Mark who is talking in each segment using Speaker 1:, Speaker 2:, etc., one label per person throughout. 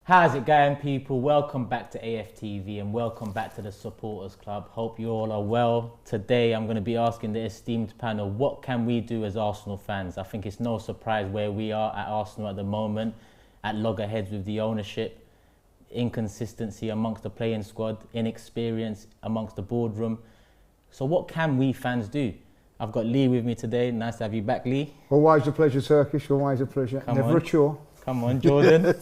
Speaker 1: How's it going, people? Welcome back to AFTV and welcome back to the Supporters Club. Hope you all are well. Today I'm going to be asking the esteemed panel, what can we do as Arsenal fans? I think it's no surprise where we are at Arsenal at the moment, at loggerheads with the ownership, inconsistency amongst the playing squad, inexperience amongst the boardroom. So what can we fans do? I've got Lee with me today. Nice to have you back, Lee.
Speaker 2: Always a pleasure, Turkish. Always a pleasure. Never a chore.
Speaker 1: Come on, Jordan.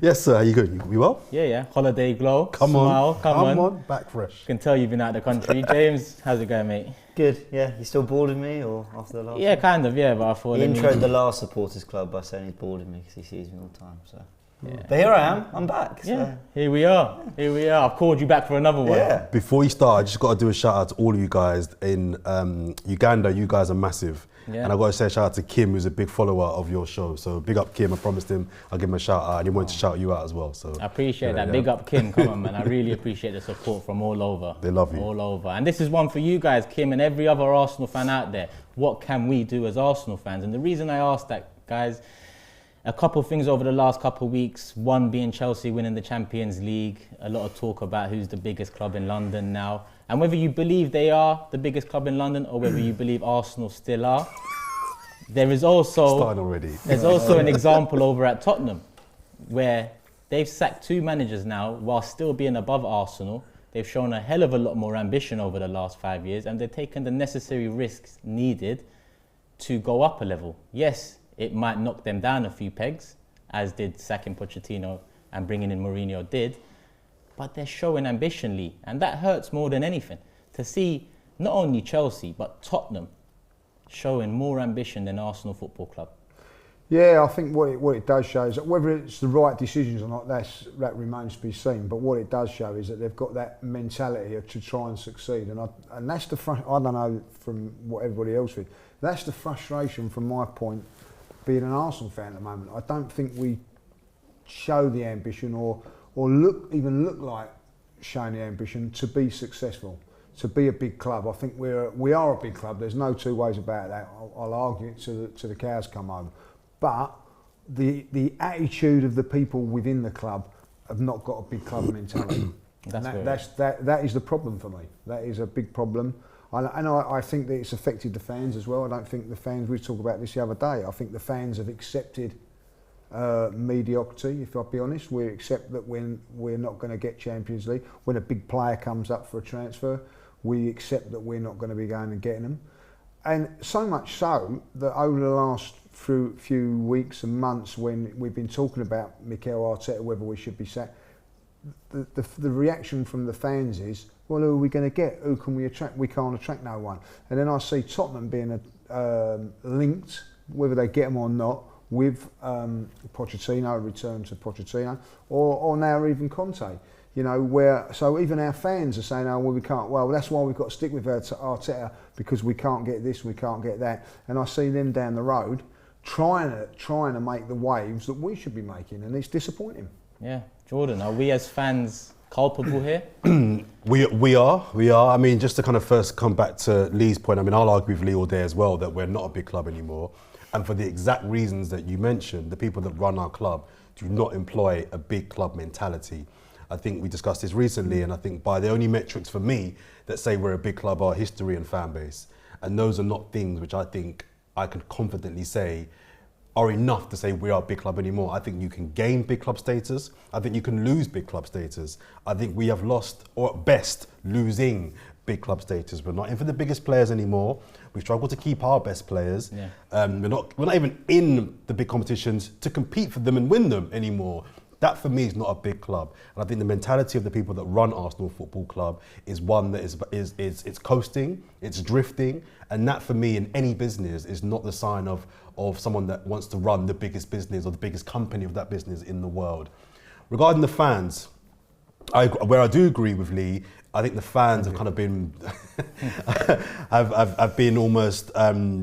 Speaker 3: Yes, sir. How you good? You well?
Speaker 1: Yeah. Holiday glow.
Speaker 3: Come
Speaker 1: Smile.
Speaker 3: on.
Speaker 1: Come on.
Speaker 3: Back fresh.
Speaker 1: Can tell you've been out of the country. James, how's it going, mate?
Speaker 4: Good, yeah. You still bored of me, or after the last
Speaker 1: Yeah,
Speaker 4: one?
Speaker 1: kind of, yeah, but I thought...
Speaker 4: He introed the last Supporters Club by saying he's bored of me because he sees me all the time, so...
Speaker 1: Yeah.
Speaker 4: But here I am, I'm back. So.
Speaker 1: Yeah, here we are. I've called you back for another one.
Speaker 4: Yeah.
Speaker 3: Before you start, I just got to do a shout out to all of you guys in Uganda. You guys are massive.
Speaker 1: Yeah.
Speaker 3: And I got to say a shout out to Kim, who's a big follower of your show. So big up Kim. I promised him I'll give him a shout out, and he wanted to shout you out as well. So
Speaker 1: I appreciate that.
Speaker 3: Yeah.
Speaker 1: Big up Kim. Come on, man. I really appreciate the support from all over.
Speaker 3: They love you.
Speaker 1: All over. And this is one for you guys, Kim, and every other Arsenal fan out there. What can we do as Arsenal fans? And the reason I asked that, guys, a couple of things over the last couple of weeks. One being Chelsea winning the Champions League. A lot of talk about who's the biggest club in London now. And whether you believe they are the biggest club in London or whether you believe Arsenal still are. There is also...
Speaker 3: Starting already.
Speaker 1: There's also an example over at Tottenham where they've sacked two managers now while still being above Arsenal. They've shown a hell of a lot more ambition over the last 5 years and they've taken the necessary risks needed to go up a level. Yes, it might knock them down a few pegs, as did sacking Pochettino and bringing in Mourinho did, but they're showing ambition, Lee, and that hurts more than anything. To see not only Chelsea, but Tottenham showing more ambition than Arsenal Football Club.
Speaker 2: Yeah, I think what it does show is that whether it's the right decisions or not, that remains to be seen. But what it does show is that they've got that mentality to try and succeed, and that's the I don't know from what everybody else feels. That's the frustration from my point, being an Arsenal fan at the moment. I don't think we show the ambition or even look like showing the ambition to be successful, to be a big club. I think we are a big club. There's no two ways about that. I'll argue it to the cows come home. But the attitude of the people within the club have not got a big club mentality. That is the problem for me. That is a big problem. And I think that it's affected the fans as well. I don't think the fans, we talked about this the other day, I think the fans have accepted mediocrity, if I'll be honest. We accept that when we're not going to get Champions League, when a big player comes up for a transfer, we accept that we're not going to be going and getting them. And so much so that over the last few weeks and months when we've been talking about Mikel Arteta, whether we should be sacked, the reaction from the fans is, well, who are we going to get? Who can we attract? We can't attract no one. And then I see Tottenham being linked, whether they get them or not, with Pochettino, return to Pochettino, or now even Conte. You know, so even our fans are saying, oh, well, we can't. Well, that's why we've got to stick with Arteta, because we can't get this, we can't get that. And I see them down the road trying to make the waves that we should be making, and it's disappointing.
Speaker 1: Yeah, Jordan, are we as fans culpable here?
Speaker 3: We are. I mean, just to kind of first come back to Lee's point, I mean, I'll argue with Lee all day as well that we're not a big club anymore. And for the exact reasons that you mentioned, the people that run our club do not employ a big club mentality. I think we discussed this recently, and I think by the only metrics for me that say we're a big club are history and fan base. And those are not things which I think I can confidently say are enough to say we are a big club anymore. I think you can gain big club status. I think you can lose big club status. I think we have lost, or at best, losing big club status. We're not in for the biggest players anymore. We struggle to keep our best players.
Speaker 1: Yeah.
Speaker 3: We're not even in the big competitions to compete for them and win them anymore. That for me is not a big club. And I think the mentality of the people that run Arsenal Football Club is one that is coasting, it's drifting, and that for me in any business is not the sign of someone that wants to run the biggest business or the biggest company of that business in the world. Regarding the fans, where I do agree with Lee, I think the fans have kind of been have been almost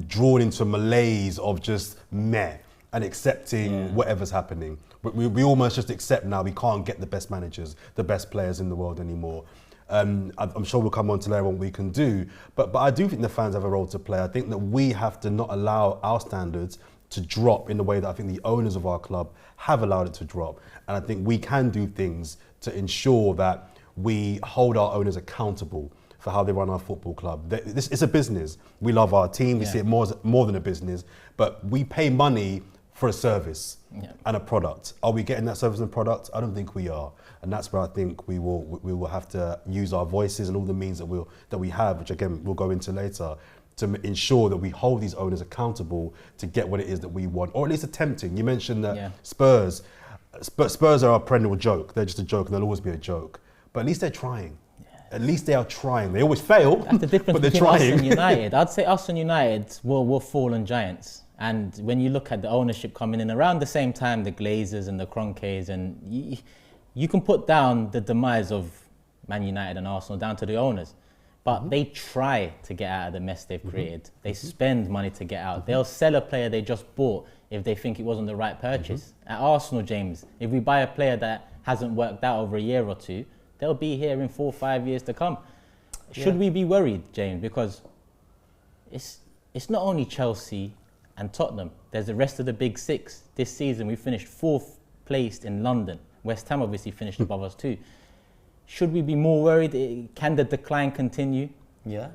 Speaker 3: drawn into a malaise of just meh and accepting whatever's happening. We almost just accept now we can't get the best managers, the best players in the world anymore. I'm sure we'll come on to later what we can do, but I do think the fans have a role to play. I think that we have to not allow our standards to drop in the way that I think the owners of our club have allowed it to drop. And I think we can do things to ensure that we hold our owners accountable for how they run our football club. This is a business. We love our team. We see it more than a business, but we pay money for a service and a product. Are we getting that service and product? I don't think we are. And that's where I think we will have to use our voices and all the means that we have, which again, we'll go into later, to ensure that we hold these owners accountable to get what it is that we want, or at least attempting. You mentioned that Spurs are a perennial joke. They're just a joke and they'll always be a joke. But at least they're trying. At least they are trying. They always fail,
Speaker 1: That's the difference
Speaker 3: but they're
Speaker 1: between
Speaker 3: trying.
Speaker 1: us and United. I'd say us and United were fallen giants. And when you look at the ownership coming in around the same time, the Glazers and the Kroenkes, and you can put down the demise of Man United and Arsenal down to the owners. But they try to get out of the mess they've created. They spend money to get out. They'll sell a player they just bought if they think it wasn't the right purchase. At Arsenal, James, if we buy a player that hasn't worked out over a year or two, they'll be here in 4 or 5 years to come. Should we be worried, James? Because it's not only Chelsea and Tottenham. There's the rest of the big six. This season, we finished 4th placed in London. West Ham obviously finished above us too. Should we be more worried? Can the decline continue?
Speaker 4: Yeah,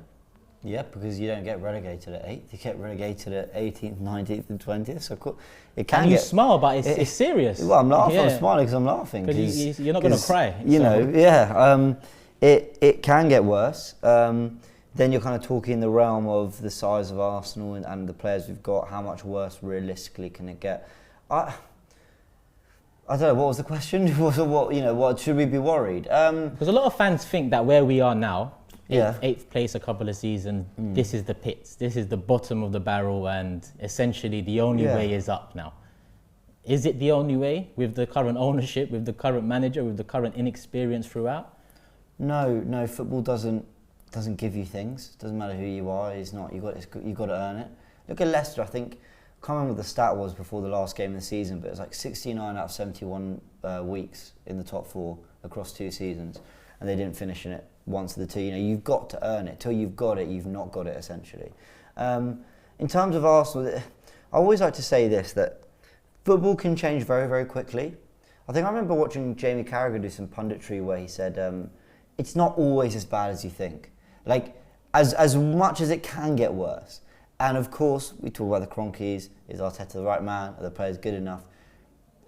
Speaker 4: because you don't get relegated at 8th. You get relegated at 18th, 19th and 20th. So it can
Speaker 1: And you
Speaker 4: get...
Speaker 1: smile, but it's serious.
Speaker 4: Well, I'm laughing. I'm smiling because I'm laughing.
Speaker 1: Because you're not going to cry.
Speaker 4: You know, it can get worse. Then you're kind of talking the realm of the size of Arsenal and the players we've got. How much worse realistically can it get? I don't know. What was the question? What should we be worried?
Speaker 1: Because a lot of fans think that where we are now, eighth place a couple of seasons, this is the pits, this is the bottom of the barrel, and essentially the only way is up now. Is it the only way with the current ownership, with the current manager, with the current inexperience throughout?
Speaker 4: No. Football doesn't give you things. Doesn't matter who you are. It's not. You got to earn it. Look at Leicester. I think. I can't remember what the stat was before the last game of the season, but it was like 69 out of 71 weeks in the top 4 across 2 seasons, and they didn't finish in it once of the 2. You know, you've got to earn it. Till you've got it, you've not got it, essentially. In terms of Arsenal, I always like to say this, that football can change very, very quickly. I think I remember watching Jamie Carragher do some punditry where he said, it's not always as bad as you think. Like, as much as it can get worse. And of course, we talk about the Kroenkes. Is Arteta the right man? Are the players good enough?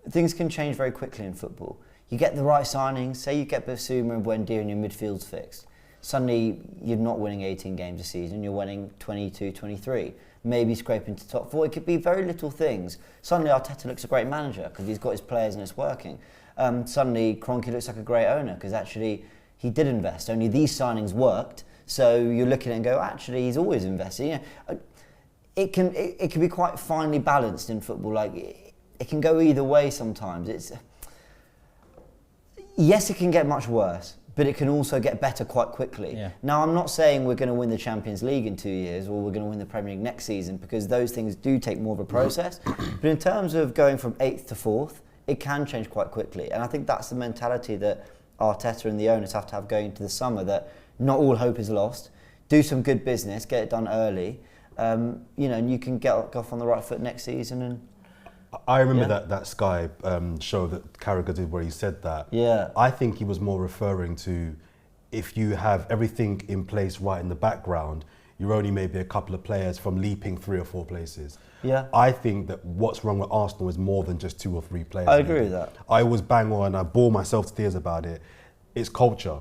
Speaker 4: Things can change very quickly in football. You get the right signings. Say you get Basuma and Buendia and your midfield's fixed. Suddenly, you're not winning 18 games a season. You're winning 22, 23. Maybe scraping to top 4. It could be very little things. Suddenly, Arteta looks a great manager because he's got his players and it's working. Suddenly, Kroenke looks like a great owner because actually he did invest. Only these signings worked. So you're looking at it and go, actually, he's always investing. You know, it can be quite finely balanced in football. Like it can go either way sometimes. Yes, it can get much worse, but it can also get better quite quickly. Yeah. Now, I'm not saying we're going to win the Champions League in 2 years or we're going to win the Premier League next season, because those things do take more of a process. But in terms of going from 8th to 4th, it can change quite quickly. And I think that's the mentality that Arteta and the owners have to have going into the summer, that not all hope is lost. Do some good business, get it done early. And you can get off on the right foot next season. And
Speaker 3: I remember that Sky show that Carragher did where he said that.
Speaker 4: Yeah.
Speaker 3: I think he was more referring to, if you have everything in place right in the background, you're only maybe a couple of players from leaping 3 or 4 places.
Speaker 4: Yeah.
Speaker 3: I think that what's wrong with Arsenal is more than just 2 or 3 players.
Speaker 4: I agree with that.
Speaker 3: I always bang on, I bore myself to tears about it. It's culture.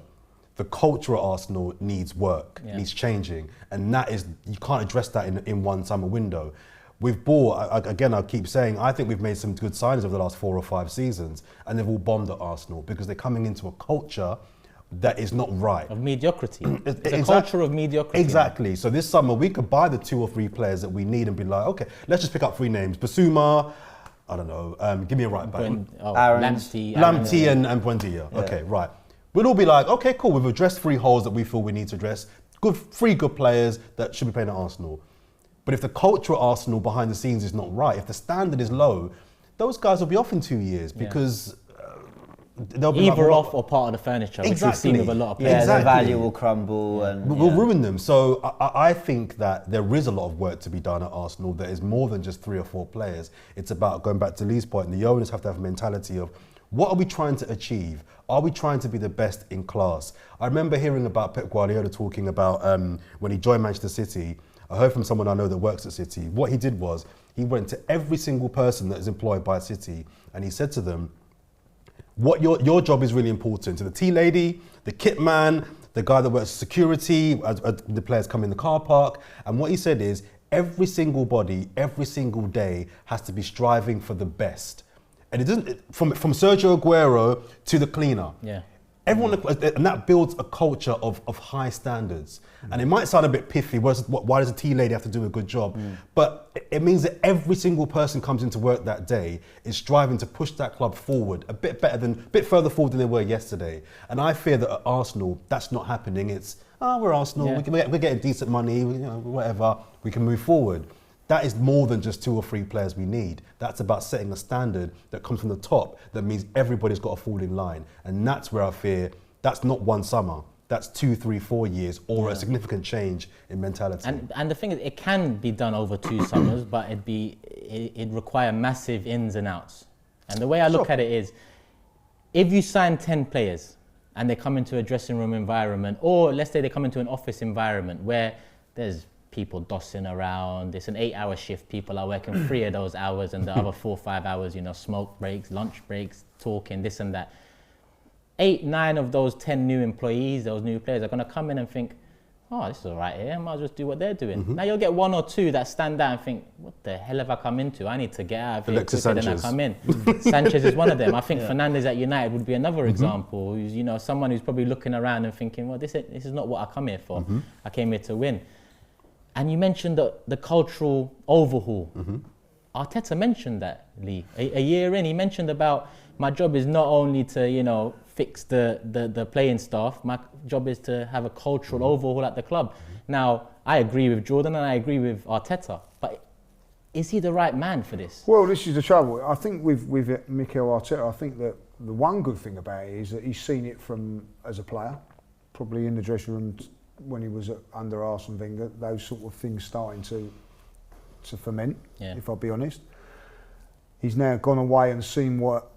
Speaker 3: The culture at Arsenal needs work, needs changing, and that is, you can't address that in one summer window. We've bought, again, I keep saying, I think we've made some good signings over the last 4 or 5 seasons, and they've all bombed at Arsenal because they're coming into a culture that is not right.
Speaker 1: Of mediocrity. It's a culture of mediocrity.
Speaker 3: Exactly. So this summer we could buy the 2 or 3 players that we need and be like, okay, let's just pick up 3 names. Basuma, I don't know, give me a right back.
Speaker 1: Lamptey
Speaker 3: and Buendia. Yeah. Okay, right. We'll all be like, okay, cool, we've addressed 3 holes that we feel we need to address. 3 good players that should be playing at Arsenal. But if the culture at Arsenal behind the scenes is not right, if the standard is low, those guys will be off in 2 years because they'll be
Speaker 1: either
Speaker 3: like,
Speaker 1: off or part of the furniture, which we've
Speaker 3: Exactly.
Speaker 1: seen with a lot of players.
Speaker 4: Yeah,
Speaker 3: Exactly.
Speaker 4: the value will crumble, and
Speaker 3: We'll ruin them. So I think that there is a lot of work to be done at Arsenal. There is more than just 3 or 4 players. It's about, going back to Lee's point, the owners have to have a mentality of, what are we trying to achieve? Are we trying to be the best in class? I remember hearing about Pep Guardiola talking about when he joined Manchester City. I heard from someone I know that works at City. What he did was, he went to every single person that is employed by City, and he said to them, what your job is really important. To the tea lady, the kit man, the guy that works security, as the players come in the car park. And what he said is, every single body, every single day has to be striving for the best. And it doesn't, from Sergio Aguero to the cleaner.
Speaker 1: Yeah.
Speaker 3: Everyone, and that builds a culture of high standards. And it might sound a bit piffy, why does a tea lady have to do a good job? But it means that every single person comes into work that day is striving to push that club forward a bit further forward than they were yesterday. And I fear that at Arsenal, that's not happening. It's, we're Arsenal,
Speaker 1: Yeah.
Speaker 3: we're getting decent money, whatever, we can move forward. That is more than just 2 or 3 players we need. That's about setting a standard that comes from the top, that means everybody's got to fall in line. And that's where I fear, that's not one summer. That's 2, 3, 4 years, or a significant change in mentality.
Speaker 1: And the thing is, it can be done over 2 summers, but it'd require massive ins and outs. And the way I look at it is, if you sign 10 players and they come into a dressing room environment, or let's say they come into an office environment where there's people dossing around, it's an 8-hour shift, people are working 3 of those hours, and the other 4 or 5 hours, smoke breaks, lunch breaks, talking, this and that. 8, 9 of those 10 new employees, those new players, are going to come in and think, oh, this is all right here, I might as well just do what they're doing. Now you'll get 1 or 2 that stand out and think, what the hell have I come into? I need to get out of here quicker than I come in. Sanchez is one of them. I think Fernandes at United would be another example, who's someone who's probably looking around and thinking, well, this is not what I come here for. I came here to win. And you mentioned the cultural overhaul. Arteta mentioned that, Lee. A year in, he mentioned about, my job is not only to, fix the playing staff, my job is to have a cultural overhaul at the club. Now, I agree with Jordan and I agree with Arteta, but is he the right man for this?
Speaker 2: Well, this is the trouble. I think with Mikel Arteta, I think that the one good thing about it is that he's seen it from as a player, probably in the dressing room when he was under Arsene Wenger, those sort of things starting to ferment, if I'll be honest. He's now gone away and seen what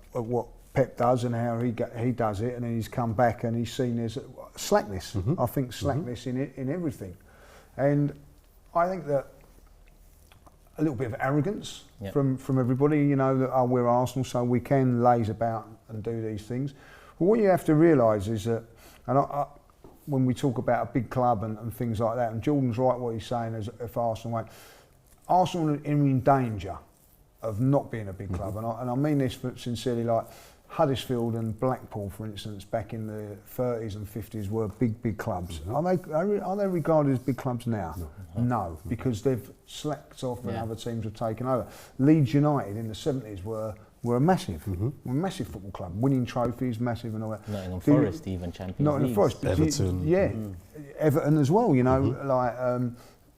Speaker 2: Pep does and how he does it, and then he's come back and he's seen there's slackness. I think slackness in everything. And I think that a little bit of arrogance from everybody, that we're Arsenal, so we can laze about and do these things. But what you have to realise is that, and when we talk about a big club and things like that, and Jordan's right what he's saying, as if Arsenal won't, Arsenal are in danger of not being a big club, and I mean this sincerely. Like Huddersfield and Blackpool, for instance, back in the 30s and 50s, were big clubs. Are they regarded as big clubs now? No, because they've slacked off and other teams have taken over. Leeds United in the 70s were a massive football club, winning trophies, massive and all that.
Speaker 1: Nottingham Forest, even Champions League.
Speaker 2: Nottingham Forest,
Speaker 3: Everton.
Speaker 2: Everton as well.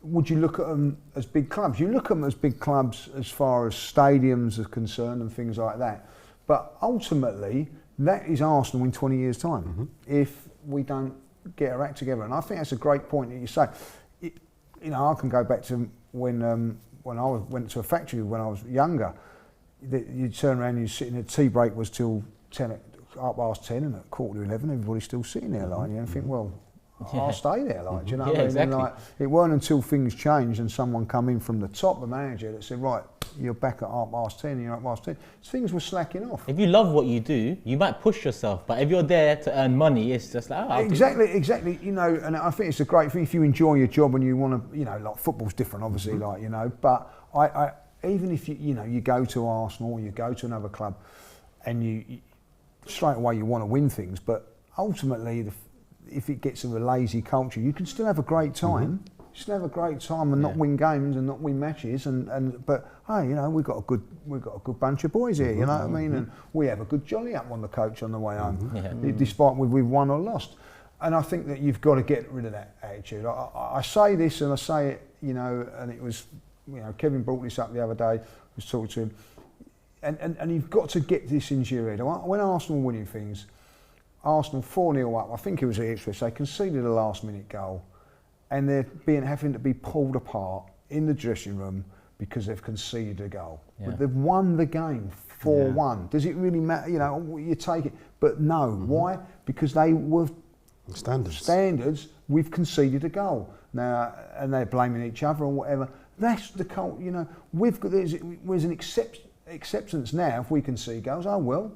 Speaker 2: Would you look at them as big clubs? You look at them as big clubs as far as stadiums are concerned and things like that. But ultimately, that is Arsenal in 20 years' time if we don't get our act together. And I think that's a great point that you say. I can go back to when I went to a factory when I was younger. You'd turn around and you'd sit in, the tea break was till 10, 10:30, and at 11:15, everybody's still sitting there and think, well, I'll stay there, do you know what I mean?
Speaker 1: Exactly.
Speaker 2: And, it weren't until things changed and someone come in from the top, the manager, that said, right, you're back at 10:30 and you're at 10:30. Things were slacking off.
Speaker 1: If you love what you do, you might push yourself, but if you're there to earn money, it's just like,
Speaker 2: Exactly. And I think it's a great thing if you enjoy your job and you want to, like football's different, obviously, but I even if you go to Arsenal or you go to another club and you straight away you want to win things, but ultimately if it gets to a lazy culture, you can still have a great time. Still have a great time and not win games and not win matches, but hey, we've got a good bunch of boys here, you know what I mean, and we have a good jolly up on the coach on the way home, despite we've won or lost. And I think that you've got to get rid of that attitude. I say this and I say it, and it was, Kevin brought this up the other day. I was talking to him. and you've got to get this into your head. When Arsenal were winning things, Arsenal 4-0 up, I think it was at Ipswich, they conceded a last-minute goal, and they're having to be pulled apart in the dressing room because they've conceded a goal.
Speaker 1: Yeah.
Speaker 2: But they've won the game 4-1. Does it really matter? You know, you take it. But no, why? Because they were standards. We've conceded a goal now, and they're blaming each other or whatever. That's the cult. You know, there's an acceptance now. If we concede goals, oh well.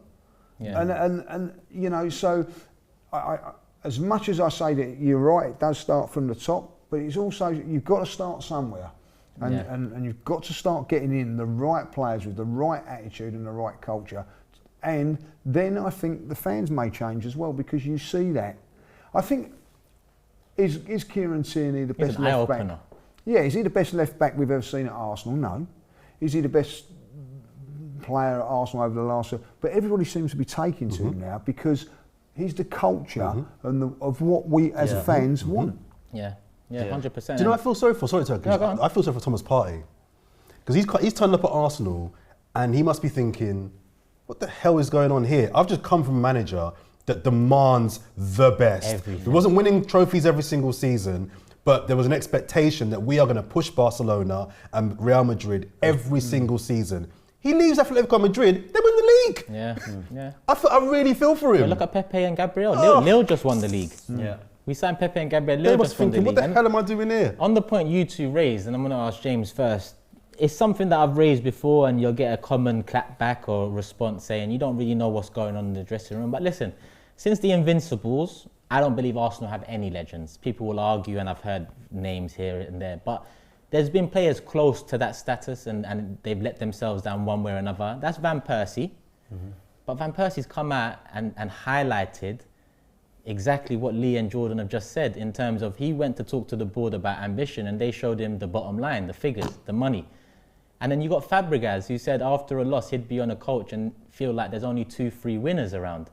Speaker 1: Yeah.
Speaker 2: And you know, so I as much as I say that you're right, it does start from the top, but it's also you've got to start somewhere. And you've got to start getting in the right players with the right attitude and the right culture. And then I think the fans may change as well, because you see that. I think, is Kieran Tierney the best left back? Yeah, is he the best left back we've ever seen at Arsenal? No. Is he the best player at Arsenal over the last... But everybody seems to be taking to him now, because he's the culture and of what we as fans want.
Speaker 1: Yeah. Yeah, 100%.
Speaker 3: Do you know what I feel sorry for? Sorry, Turkish.
Speaker 1: No,
Speaker 3: I feel sorry for Thomas Partey. Because he's turned up at Arsenal and he must be thinking, what the hell is going on here? I've just come from a manager that demands the best.
Speaker 1: Everything.
Speaker 3: He wasn't winning trophies every single season, but there was an expectation that we are going to push Barcelona and Real Madrid every single season. He leaves Atletico Madrid, they win the league.
Speaker 1: Yeah.
Speaker 3: I really feel for him.
Speaker 1: Well, look at Pepe and Gabriel. Lille just won the league.
Speaker 4: Yeah.
Speaker 1: We signed Pepe and Gabriel.
Speaker 3: They
Speaker 1: Lille
Speaker 3: was
Speaker 1: just won the
Speaker 3: thinking,
Speaker 1: league.
Speaker 3: what the hell am I doing here?
Speaker 1: On the point you two raised, and I'm going to ask James first, it's something that I've raised before, and you'll get a common clap back or response saying you don't really know what's going on in the dressing room. But listen, since the Invincibles, I don't believe Arsenal have any legends. People will argue, and I've heard names here and there, but there's been players close to that status, and they've let themselves down one way or another. That's Van Persie. But Van Persie's come out and highlighted exactly what Lee and Jordan have just said, in terms of he went to talk to the board about ambition and they showed him the bottom line, the figures, the money. And then you got Fabregas, who said after a loss he'd be on a coach and feel like there's only 2-3 winners around.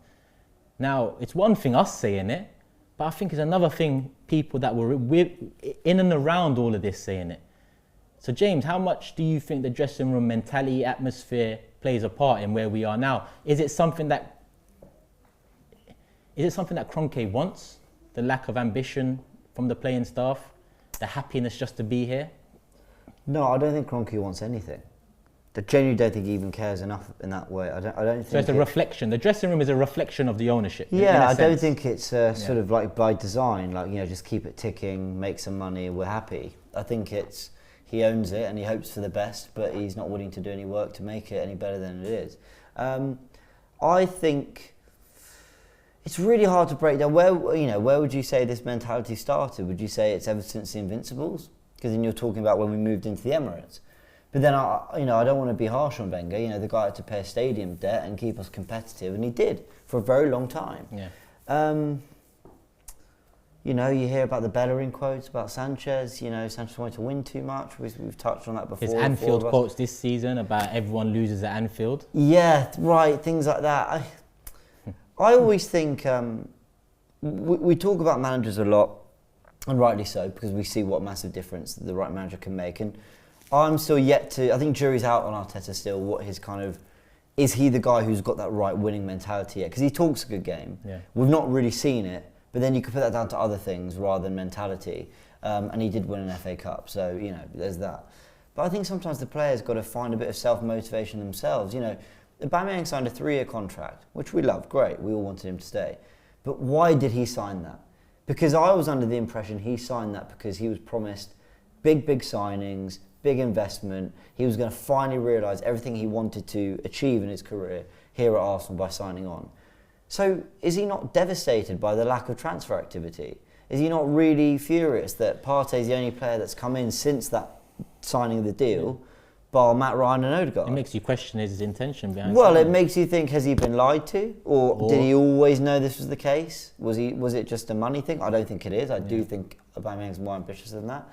Speaker 1: Now, it's one thing us saying it, but I think it's another thing people that were in and around all of this saying it. So James, how much do you think the dressing room mentality, atmosphere plays a part in where we are now? Is it something that Kroenke wants? The lack of ambition from the playing staff? The happiness just to be here?
Speaker 4: No, I don't think Kroenke wants anything. I genuinely don't think he even cares enough in that way. I don't think.
Speaker 1: So it's a reflection. The dressing room is a reflection of the ownership.
Speaker 4: Yeah, I don't think it's sort of like by design, like, you know, just keep it ticking, make some money, we're happy. I think it's he owns it and he hopes for the best, but he's not willing to do any work to make it any better than it is. I think it's really hard to break down. Where would you say this mentality started? Would you say it's ever since the Invincibles? Because then you're talking about when we moved into the Emirates. But then I don't want to be harsh on Wenger. You know, the guy had to pay a stadium debt and keep us competitive, and he did for a very long time.
Speaker 1: Yeah.
Speaker 4: You know, you hear about the Bellerin quotes about Sanchez. You know, Sanchez wanted to win too much. We've touched on that before.
Speaker 1: His Anfield quotes this season about everyone loses at Anfield.
Speaker 4: Yeah, right. Things like that. I always think we talk about managers a lot, and rightly so, because we see what massive difference the right manager can make. And I'm still yet to. I think jury's out on Arteta still. What his kind of is he the guy who's got that right winning mentality yet? Because he talks a good game.
Speaker 1: Yeah.
Speaker 4: We've not really seen it, but then you could put that down to other things rather than mentality. And he did win an FA Cup, so you know there's that. But I think sometimes the players got to find a bit of self-motivation themselves. You know, Aubameyang signed a 3-year contract, which we loved. Great, we all wanted him to stay. But why did he sign that? Because I was under the impression he signed that because he was promised big signings, big investment. He was going to finally realise everything he wanted to achieve in his career here at Arsenal by signing on. So is he not devastated by the lack of transfer activity? Is he not really furious that Partey's the only player that's come in since that signing of the deal, bar Matt Ryan and Odegaard?
Speaker 1: It makes you question his intention behind.
Speaker 4: Well, it makes you think: has he been lied to, or did he always know this was the case? Was it just a money thing? I don't think it is. I do think Aubameyang's more ambitious than that.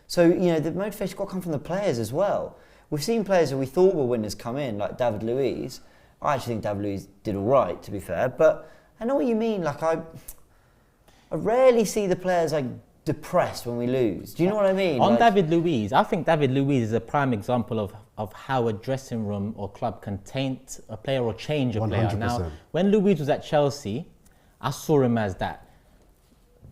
Speaker 4: So you know, the motivation's got to come from the players as well. We've seen players that we thought were winners come in, like David Luiz. I actually think David Luiz did all right, to be fair. But I know what you mean. Like I rarely see the players like depressed when we lose. Do you know what I mean?
Speaker 1: On David Luiz, I think David Luiz is a prime example of of how a dressing room or club can taint a player or change a player.
Speaker 3: 100%.
Speaker 1: Now, when Luiz was at Chelsea, I saw him as that,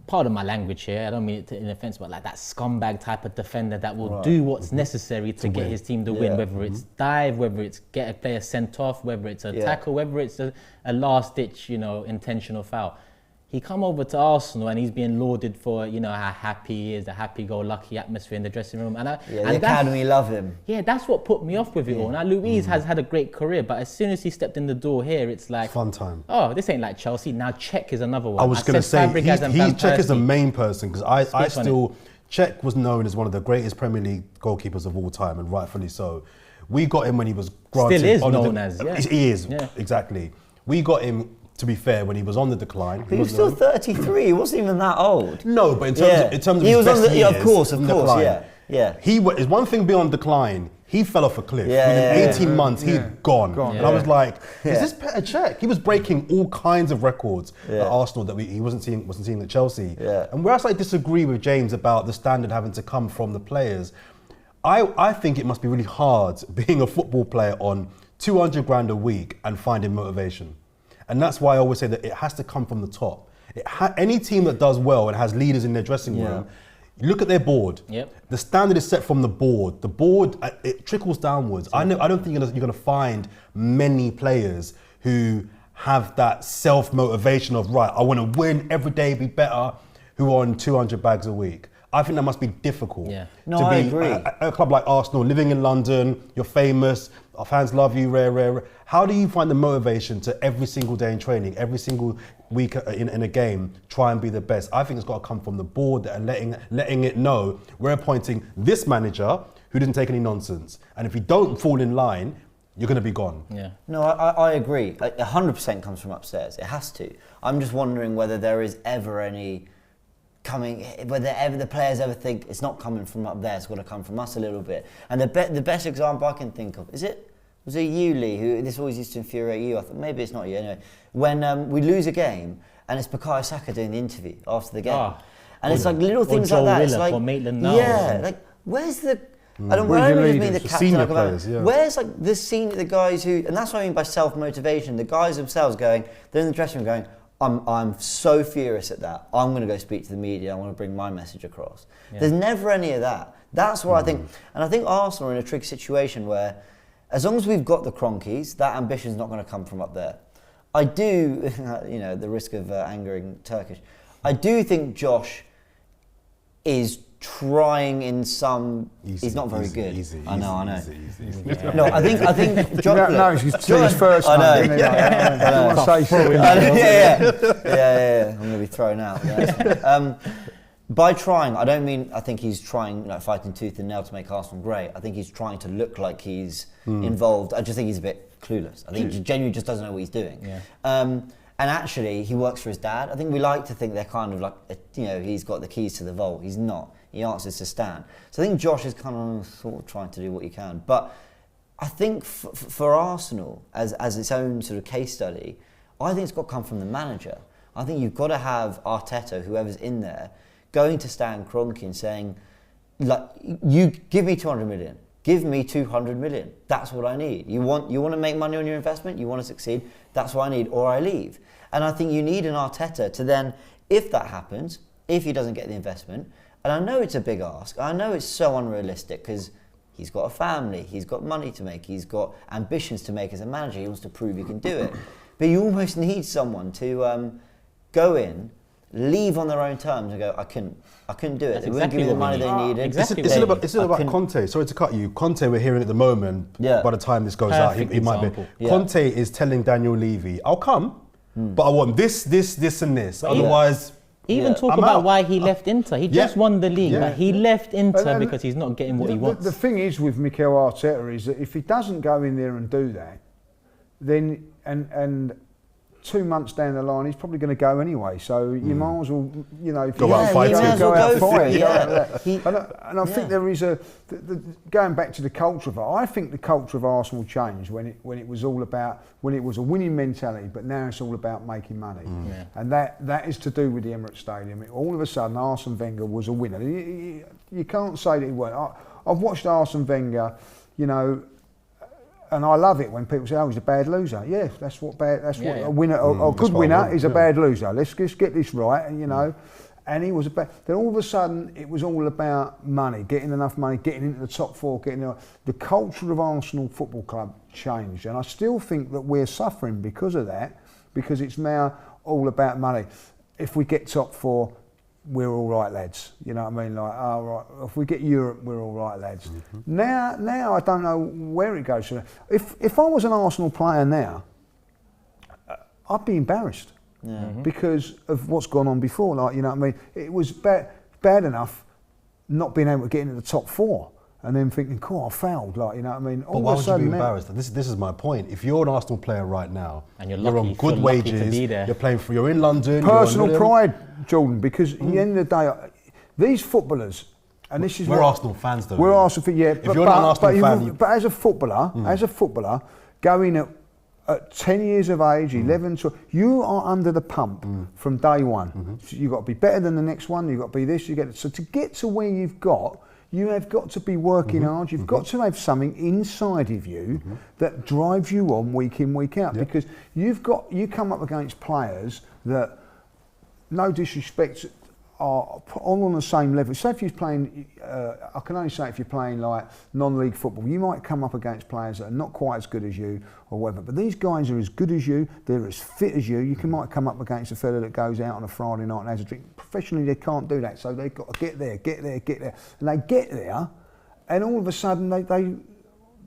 Speaker 1: pardon my language here, I don't mean it in offense, but like that scumbag type of defender that will do what's necessary to get his team to win, whether it's dive, whether it's get a player sent off, whether it's a tackle, whether it's a last-ditch, intentional foul. He come over to Arsenal and he's being lauded for, how happy he is, the happy-go-lucky atmosphere in the dressing room. And
Speaker 4: the academy love him.
Speaker 1: Yeah, that's what put me off with it all. Now, Luiz has had a great career, but as soon as he stepped in the door here, it's like...
Speaker 3: Fun time.
Speaker 1: Oh, this ain't like Chelsea. Now, Czech is another one.
Speaker 3: I was going to say, Czech is the main person, because I still... Czech was known as one of the greatest Premier League goalkeepers of all time, and rightfully so. We got him when he was granted...
Speaker 1: Still is known as, yeah.
Speaker 3: He is, exactly. We got him... To be fair, when he was on the decline,
Speaker 4: he was still 33. He wasn't even that old.
Speaker 3: No, but in terms of
Speaker 4: he
Speaker 3: his
Speaker 4: was
Speaker 3: best
Speaker 4: on the,
Speaker 3: years,
Speaker 4: of course,
Speaker 3: decline,
Speaker 4: yeah.
Speaker 3: He is one thing beyond decline. He fell off a cliff. Within 18 months, he'd gone. And I was like, is this Petr Cech? He was breaking all kinds of records at Arsenal that he wasn't seeing at Chelsea. And whereas I disagree with James about the standard having to come from the players, I think it must be really hard being a football player on 200 grand a week and finding motivation. And that's why I always say that it has to come from the top. Any team that does well and has leaders in their dressing room, look at their board. The standard is set from the board. The board, it trickles downwards. I don't think you're going to find many players who have that self-motivation of, right, I want to win every day, be better, who are on 200 bags a week. I think that must be difficult.
Speaker 4: No, I agree.
Speaker 3: A club like Arsenal, living in London, you're famous, our fans love you, rare. How do you find the motivation to every single day in training, every single week in a game, try and be the best? I think it's got to come from the board and letting it know we're appointing this manager who didn't take any nonsense. And if you don't fall in line, you're going to be gone.
Speaker 4: No, I agree. 100% comes from upstairs. It has to. I'm just wondering whether there is ever any... whether ever the players ever think it's not coming from up there, it's got to come from us a little bit. And the best example I can think of, was it you, Lee, who this always used to infuriate you? I thought maybe it's not you anyway. When we lose a game and it's Bukayo Saka doing the interview after the game, and it's like little things like that. It's like,
Speaker 1: or Maitland-Niles.
Speaker 4: like where's the? I don't just mean the captain.
Speaker 3: Senior players,
Speaker 4: Where's like the guys who? And that's what I mean by self-motivation. The guys themselves they're in the dressing room going, I'm so furious at that. I'm going to go speak to the media. I want to bring my message across. There's never any of that. That's what I think. And I think Arsenal are in a tricky situation where, as long as we've got the Cronkies, that ambition's not going to come from up there. I do, the risk of angering Turkish, I do think Josh is trying in some... he's not very good.
Speaker 3: I know.
Speaker 4: No, I think Josh...
Speaker 2: No, he's his first name.
Speaker 4: I know.
Speaker 2: I want to say
Speaker 4: Yeah. I'm going to be thrown out. By trying, I think he's trying, fighting tooth and nail to make Arsenal great. I think he's trying to look like he's involved. I just think he's a bit clueless. I think he genuinely just doesn't know what he's doing. And actually, he works for his dad. I think we like to think they're kind of like, he's got the keys to the vault. He's not. He answers to Stan. So I think Josh is kind of sort of trying to do what he can. But I think for Arsenal, as its own sort of case study, I think it's got to come from the manager. I think you've got to have Arteta, whoever's in there, going to Stan Kroenke and saying, you give me 200 million, give me 200 million. That's what I need. You want to make money on your investment, you want to succeed, that's what I need, or I leave. And I think you need an Arteta to then, if that happens, if he doesn't get the investment, and I know it's a big ask, I know it's so unrealistic because he's got a family, he's got money to make, he's got ambitions to make as a manager, he wants to prove he can do it. But you almost need someone to go in, leave on their own terms and go, I couldn't do it. They wouldn't give me the money they needed.
Speaker 3: It's not about Conte. Sorry to cut you. Conte, we're hearing at the moment, by the time this goes out, he might be. Conte is telling Daniel Levy, I'll come, but I want this, and this. Otherwise...
Speaker 1: Even talk about why he left Inter. He just won the league, but he left Inter because he's not getting what he wants.
Speaker 2: The thing is with Mikel Arteta is that if he doesn't go in there and do that, then and 2 months down the line, he's probably going to go anyway. So you might as well, if
Speaker 3: go out and fight him.
Speaker 2: Go out and fight. And I think there is going back to the culture of it. I think the culture of Arsenal changed when it was all about when it was a winning mentality, but now it's all about making money, and that is to do with the Emirates Stadium. All of a sudden, Arsene Wenger was a winner. You can't say that he weren't. I've watched Arsene Wenger, And I love it when people say, "Oh, he's a bad loser." Yeah, that's what a winner, a good
Speaker 3: That's what I
Speaker 2: winner
Speaker 3: want,
Speaker 2: is a bad loser. Let's just get this right, and you know. And he was then all of a sudden it was all about money, getting enough money, getting into the top four, the culture of Arsenal Football Club changed, and I still think that we're suffering because of that, because it's now all about money. If we get top four, we're all right, lads. You know what I mean? Like, oh, right. If we get Europe, we're all right, lads. Now I don't know where it goes. If I was an Arsenal player now, I'd be embarrassed. Because of what's gone on before, like, you know what I mean? It was bad enough not being able to get into the top four and then thinking, cool, I failed, like, you know what I mean?
Speaker 3: But why would you be embarrassed? This is my point. If you're an Arsenal player right now,
Speaker 1: and you're
Speaker 3: on good wages, you're in London.
Speaker 2: Personal pride, Jordan, because at the end of the day, these footballers, and this is
Speaker 3: we're Arsenal fans though.
Speaker 2: We're Arsenal fans, yeah.
Speaker 3: If you're not an Arsenal fan,
Speaker 2: but as a footballer, going at 10 years of age, 11, 12, you are under the pump from day one. So you've got to be better than the next one, you've got to be this, so to get to where you have got to be working hard, you've got to have something inside of you that drives you on week in, week out, because you come up against players that, no disrespect, are all on the same level. So if you're playing, I can only say if you're playing like non-league football, you might come up against players that are not quite as good as you or whatever. But these guys are as good as you, they're as fit as you. You might come up against a fella that goes out on a Friday night and has a drink. Professionally, they can't do that, so they've got to get there. And they get there, and all of a sudden they go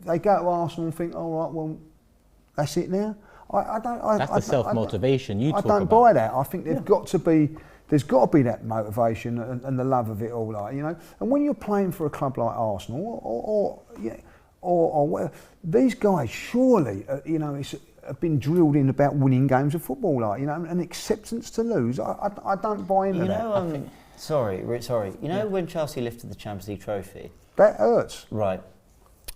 Speaker 2: to Arsenal and think, all right, well, that's it now.
Speaker 1: That's the self-motivation you talk about.
Speaker 2: I don't buy that. I think there's got to be that motivation and the love of it all, like, you know. And when you're playing for a club like Arsenal or whatever, these guys surely, you know, have been drilled in about winning games of football, like, you know, and acceptance to lose. I don't buy into that.
Speaker 4: Sorry. You know when Chelsea lifted the Champions League trophy?
Speaker 2: That hurts.
Speaker 4: Right.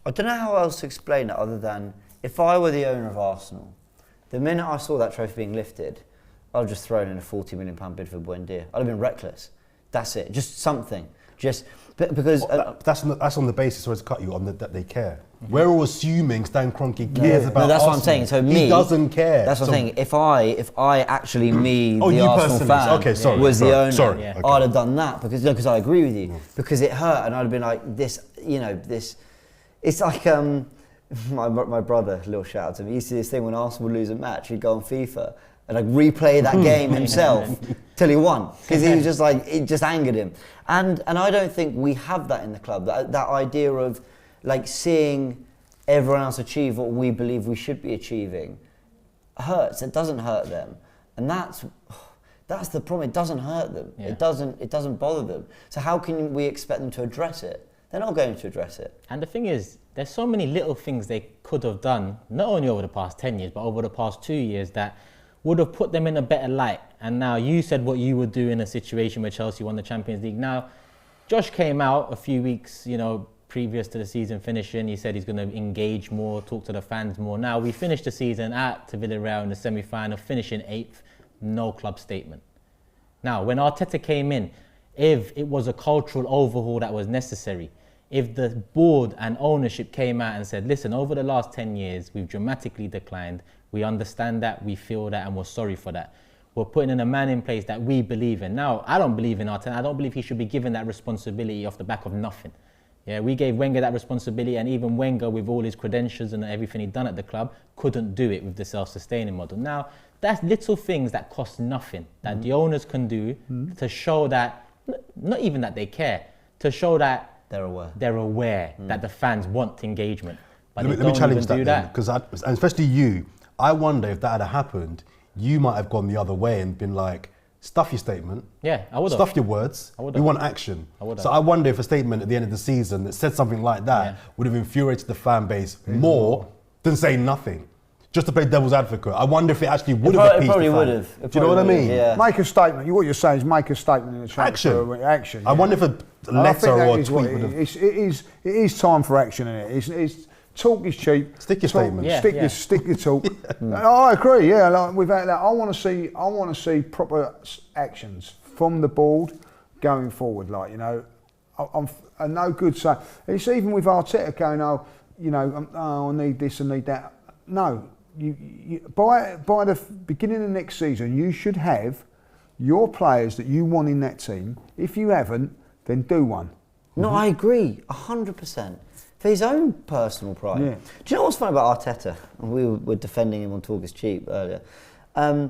Speaker 4: I don't know how else to explain it other than if I were the owner of Arsenal, the minute I saw that trophy being lifted, I'd have just thrown in a £40 million bid for Buendia. I'd have been reckless. That's it. Just something. Because
Speaker 3: that's on the basis, sorry to cut you, on that they care. We're all assuming Stan Kroenke cares about.
Speaker 4: No, that's
Speaker 3: Arsenal.
Speaker 4: what I'm saying. So
Speaker 3: he doesn't care.
Speaker 4: That's what I'm saying. If I actually the Arsenal fan was the owner, I'd have done that because I agree with you because it hurt and I'd have been like this. You know this. It's like my brother, a little shout out to him. He used to do this thing when Arsenal would lose a match, he'd go on FIFA and like replay that game himself till he won because he was just like it just angered him. And I don't think we have that in the club. That idea of like seeing everyone else achieve what we believe we should be achieving hurts. It doesn't hurt them, and that's the problem. It doesn't hurt them. Yeah. It doesn't bother them. So how can we expect them to address it? They're not going to address it.
Speaker 1: And the thing is, there's so many little things they could have done, not only over the past 10 years, but over the past 2 years that would have put them in a better light. And now you said what you would do in a situation where Chelsea won the Champions League. Now, Josh came out a few weeks, previous to the season finishing. He said he's going to engage more, talk to the fans more. Now, we finished the season at Villarreal in the semi-final, finishing 8th, no club statement. Now, when Arteta came in, if it was a cultural overhaul that was necessary, if the board and ownership came out and said, listen, over the last 10 years, we've dramatically declined. We understand that, we feel that, and we're sorry for that. We're putting in a man in place that we believe in. Now, I don't believe in Arteta. I don't believe he should be given that responsibility off the back of nothing. Yeah, we gave Wenger that responsibility, and even Wenger, with all his credentials and everything he'd done at the club, couldn't do it with the self-sustaining model. Now, that's little things that cost nothing, that the owners can do to show that, not even that they care, to show that they're aware that the fans want engagement. But
Speaker 3: let me challenge that, because and especially you, I wonder if that had happened, you might have gone the other way and been like, stuff your statement.
Speaker 1: Yeah, I would have.
Speaker 3: Stuff your words. We want action. So I wonder if a statement at the end of the season that said something like that would have infuriated the fan base more than saying nothing. Just to play devil's advocate. I wonder if it actually would have appeased the fan.
Speaker 4: It probably would have.
Speaker 3: Do you know what I mean?
Speaker 2: Yeah. Make a statement. What you're saying is make a statement in the transfer. Action.
Speaker 3: Yeah. I wonder if a letter or a tweet would have...
Speaker 2: It is time for action, isn't it? Talk is cheap.
Speaker 3: Stick your statement.
Speaker 2: Stick your talk. I agree. Yeah, like without that, I want to see proper actions from the board going forward. Like, I'm no good. So it's even with Arteta going, I need this and need that. No, by the beginning of the next season, you should have your players that you want in that team. If you haven't, then do one.
Speaker 4: No, I agree, 100%. For his own personal pride.
Speaker 2: Yeah.
Speaker 4: Do you know what's funny about Arteta? And we were defending him on Talk is Cheap earlier. I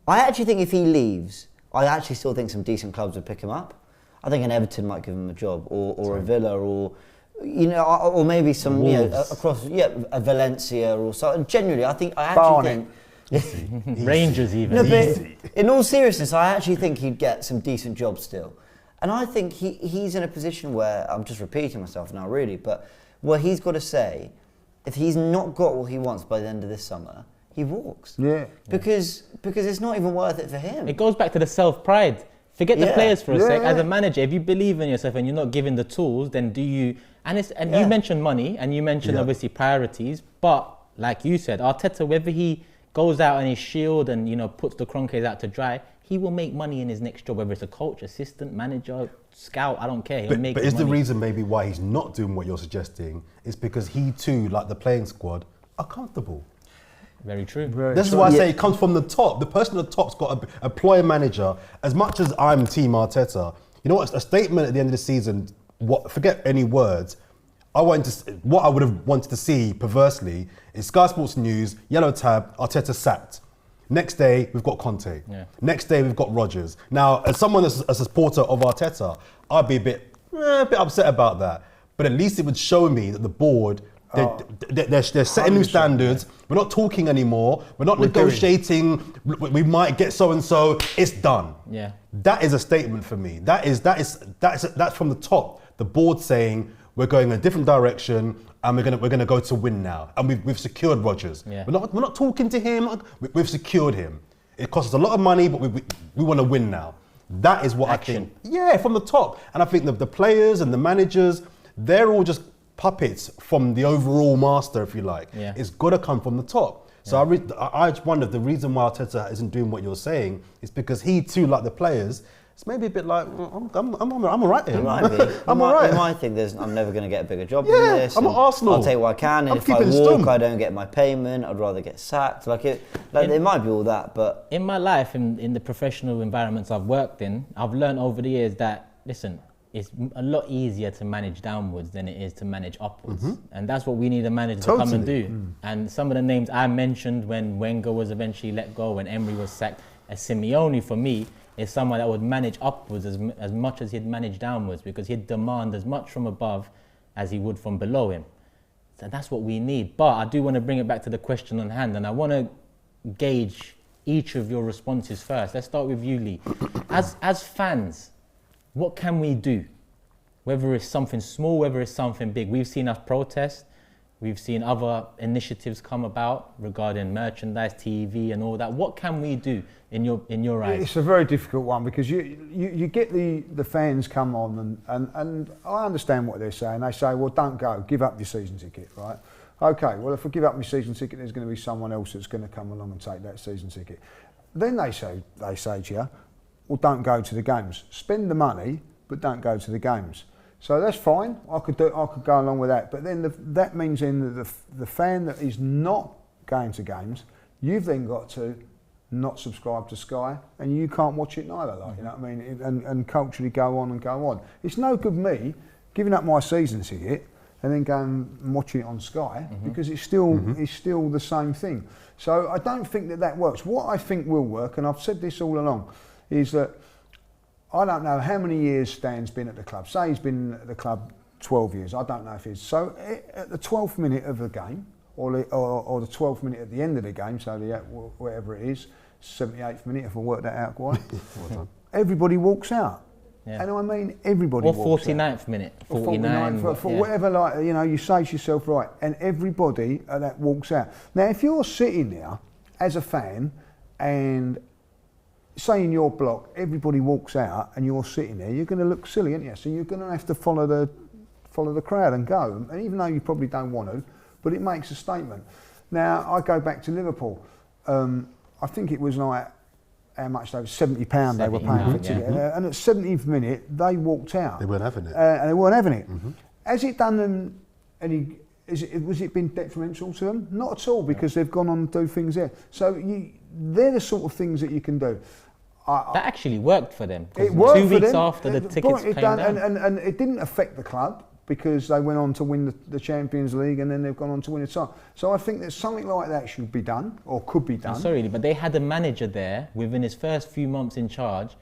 Speaker 4: actually think if he leaves, I actually still think some decent clubs would pick him up. I think an Everton might give him a job, or a Villa, or or maybe some across a Valencia or so. And generally, I actually think
Speaker 1: Rangers even.
Speaker 4: No, but in all seriousness, I actually think he'd get some decent jobs still. And I think he's in a position where, I'm just repeating myself now really, but where he's got to say, if he's not got what he wants by the end of this summer, he walks.
Speaker 2: Yeah.
Speaker 4: Because it's not even worth it for him.
Speaker 1: It goes back to the self-pride. Forget the players for a sec. As a manager, if you believe in yourself and you're not given the tools, then do you... And you mentioned money, and you mentioned obviously priorities, but like you said, Arteta, whether he goes out and his shield and puts the Kroenkes out to dry, he will make money in his next job, whether it's a coach, assistant, manager, scout, I don't care. He'll make
Speaker 3: But
Speaker 1: money.
Speaker 3: is the reason maybe why he's not doing what you're suggesting is because he too, like the playing squad, are comfortable?
Speaker 1: Very true.
Speaker 3: This is why I say it comes from the top. The person at the top's got to employ a manager. As much as I'm Team Arteta, you know what? A statement at the end of the season. Forget any words. What I would have wanted to see, perversely, is Sky Sports News, yellow tab, Arteta sacked. Next day, we've got Conte. Yeah. Next day, we've got Rodgers. Now, as someone that's a supporter of Arteta, I'd be a bit upset about that. But at least it would show me that the board, they're setting new standards. We're not talking anymore. We're not negotiating. We might get so-and-so. It's done.
Speaker 1: Yeah.
Speaker 3: That is a statement for me. That's from the top. The board saying, we're going in a different direction, and we're gonna go to win now, and we've secured Rodgers. Yeah. We're not talking to him. We've secured him. It costs us a lot of money, but we want to win now. That is what
Speaker 1: Action.
Speaker 3: I think. Yeah, from the top, and I think the players and the managers, they're all just puppets from the overall master, if you like. Yeah. It's got to come from the top. So I just wonder if the reason why Arteta isn't doing what you're saying is because he too, like the players, it's maybe a bit like, I'm all right here.
Speaker 4: It might be.
Speaker 3: I'm all right.
Speaker 4: You might think I'm never going to get a bigger job
Speaker 3: Yeah,
Speaker 4: than this.
Speaker 3: I'm at Arsenal.
Speaker 4: I'll take what I can, and if I walk, I don't get my payment. I'd rather get sacked. It might be all that, but
Speaker 1: in my life, in the professional environments I've worked in, I've learned over the years that listen, it's a lot easier to manage downwards than it is to manage upwards, and that's what we need a manager to come and do. And some of the names I mentioned when Wenger was eventually let go, when Emery was sacked, as Simeone for me is someone that would manage upwards as much as he'd manage downwards, because he'd demand as much from above as he would from below him. So that's what we need. But I do want to bring it back to the question on hand, and I want to gauge each of your responses first. Let's start with you, Lee. As fans, what can we do? Whether it's something small, whether it's something big. We've seen us protest. We've seen other initiatives come about regarding merchandise, TV and all that. What can we do in your eyes?
Speaker 2: It's a very difficult one, because you get the fans come on and I understand what they're saying. They say, well, don't go, give up your season ticket, right? Okay, well, if I give up my season ticket, there's going to be someone else that's going to come along and take that season ticket. Then they say to you, well, don't go to the games. Spend the money, but don't go to the games. So that's fine. I could go along with that. But then that means then that the fan that is not going to games, you've then got to not subscribe to Sky, and you can't watch it neither. You know what I mean? And culturally go on and go on. It's no good me giving up my season ticket and then going and watching it on Sky, because it's still the same thing. So I don't think that works. What I think will work, and I've said this all along, is that I don't know how many years Stan's been at the club. Say he's been at the club 12 years. I don't know if he's... So at the 12th minute of the game, or the 12th minute at the end of the game, so whatever it is, 78th minute, if I work that out quite, everybody walks out. Yeah. And I mean everybody walks out. Or
Speaker 1: 49th minute, 49.
Speaker 2: For whatever, you say to yourself, right, and everybody that walks out. Now, if you're sitting there as a fan and... say in your block, everybody walks out and you're sitting there, you're going to look silly, aren't you? So you're going to have to follow the crowd and go. And even though you probably don't want to, but it makes a statement. Now, I go back to Liverpool. I think it was like, how much they were, £70 they were paying for ticket. And at 70th minute, they walked out.
Speaker 3: They weren't having it.
Speaker 2: And they weren't having it. Has it done them any was it been detrimental to them? Not at all, because they've gone on to do things there. So they're the sort of things that you can do.
Speaker 1: That actually worked for them.
Speaker 2: It worked
Speaker 1: 2
Speaker 2: for
Speaker 1: weeks
Speaker 2: them.
Speaker 1: after the tickets came down.
Speaker 2: And it didn't affect the club, because they went on to win the Champions League, and then they've gone on to win the title. So I think that something like that should be done, or could be done.
Speaker 1: I'm sorry, but they had a manager there within his first few months in charge,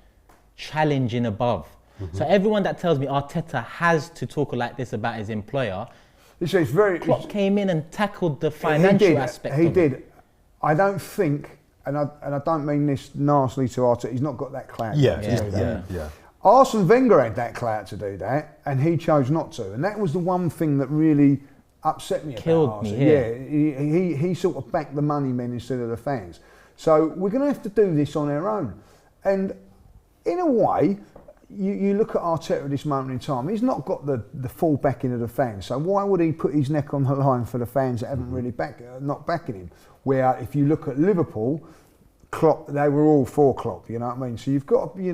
Speaker 1: challenging above. So everyone that tells me Arteta has to talk like this about his employer, Klopp came in and tackled the financial aspect.
Speaker 2: He did. I don't think, and I don't mean this nastily to Arteta, he's not got that clout.
Speaker 3: Yeah.
Speaker 2: Arsene Wenger had that clout to do that, and he chose not to. And that was the one thing that really upset me
Speaker 1: Killed
Speaker 2: about
Speaker 1: me,
Speaker 2: Arsene. Yeah, he sort of backed the money men instead of the fans. So we're going to have to do this on our own. And in a way, you look at Arteta at this moment in time, he's not got the full backing of the fans. So why would he put his neck on the line for the fans that haven't really not backing him? Where if you look at Liverpool, Klopp, they were all for Klopp, you know what I mean? So you've got to, be...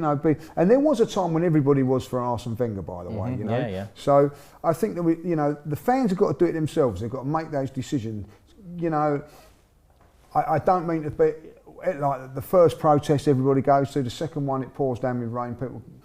Speaker 2: And there was a time when everybody was for Arsene Wenger, by the way, you know?
Speaker 1: Yeah.
Speaker 2: So I think that, the fans have got to do it themselves. They've got to make those decisions. I don't mean to be... Like the first protest everybody goes to, the second one it pours down with rain,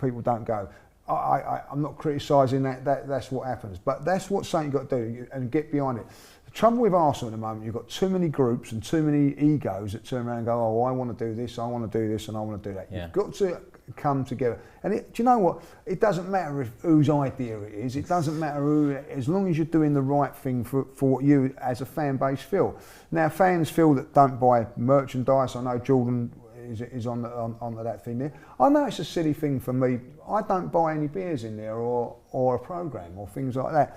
Speaker 2: people don't go. I'm not criticising that, that's what happens. But that's what something you've got to do, and get behind it. The trouble with Arsenal at the moment, you've got too many groups and too many egos that turn around and go, oh, I want to do this, I want to do this, and I want to do that. You've got to come together. And do you know what? It doesn't matter whose idea it is. It doesn't matter who, as long as you're doing the right thing for what you as a fan base feel. Now, fans feel that don't buy merchandise. I know Jordan is on that thing there. I know it's a silly thing for me. I don't buy any beers in there or a programme or things like that.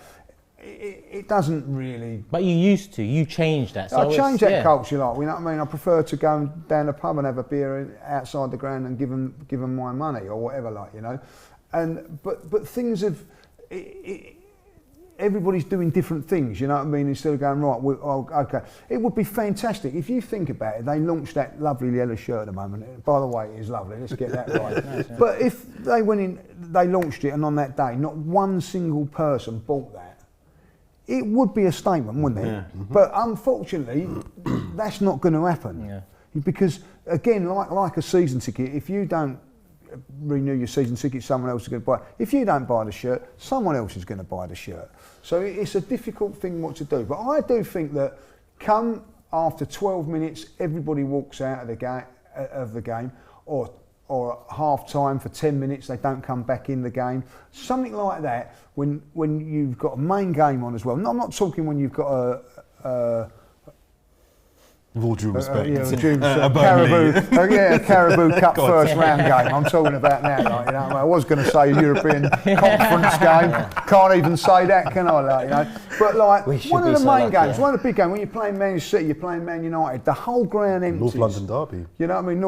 Speaker 2: It doesn't really...
Speaker 1: But you used to. You changed that. So
Speaker 2: I changed that culture, you know what I mean? I prefer to go down the pub and have a beer outside the ground and give them my money or whatever, but things have... everybody's doing different things, you know what I mean? Instead of going, right, okay. It would be fantastic. If you think about it, they launched that lovely yellow shirt at the moment. By the way, it is lovely. Let's get that right.
Speaker 1: Nice.
Speaker 2: But if they went in, they launched it, and on that day, not one single person bought that, it would be a statement, wouldn't it? Yeah. But unfortunately, that's not going to happen. Yeah. Because, again, like a season ticket, if you don't renew your season ticket, someone else is going to buy it. If you don't buy the shirt, someone else is going to buy the shirt. So it's a difficult thing what to do. But I do think that come after 12 minutes, everybody walks out of the game, or half time for 10 minutes, they don't come back in the game. Something like that when you've got a main game on as well. No, I'm not talking when you've got
Speaker 3: with all due respect.
Speaker 2: Caribou Cup first round game. I'm talking about now. I was going to say European Conference game. Can't even say that, can I? But one of the main games, one of the big games. When you're playing Man City, you're playing Man United. The whole ground empties.
Speaker 3: North London derby.
Speaker 2: You know what I mean?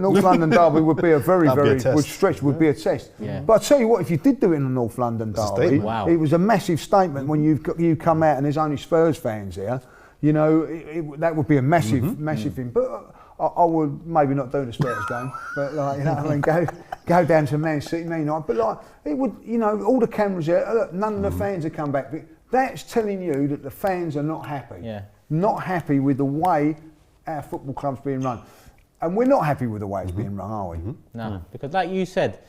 Speaker 2: North London derby would be a would be a test. Yeah. But I tell you what, if you did do it in the North London derby, it was a massive statement when you come out and there's only Spurs fans there. That would be a massive thing. But I would maybe not do the Spurs game, but go down to Man City, Man United. But it would, all the cameras there. None of the fans have come back. But that's telling you that the fans are not happy. Yeah. Not happy with the way our football club's being run, and we're not happy with the way it's being run, are we?
Speaker 1: No, because like you said,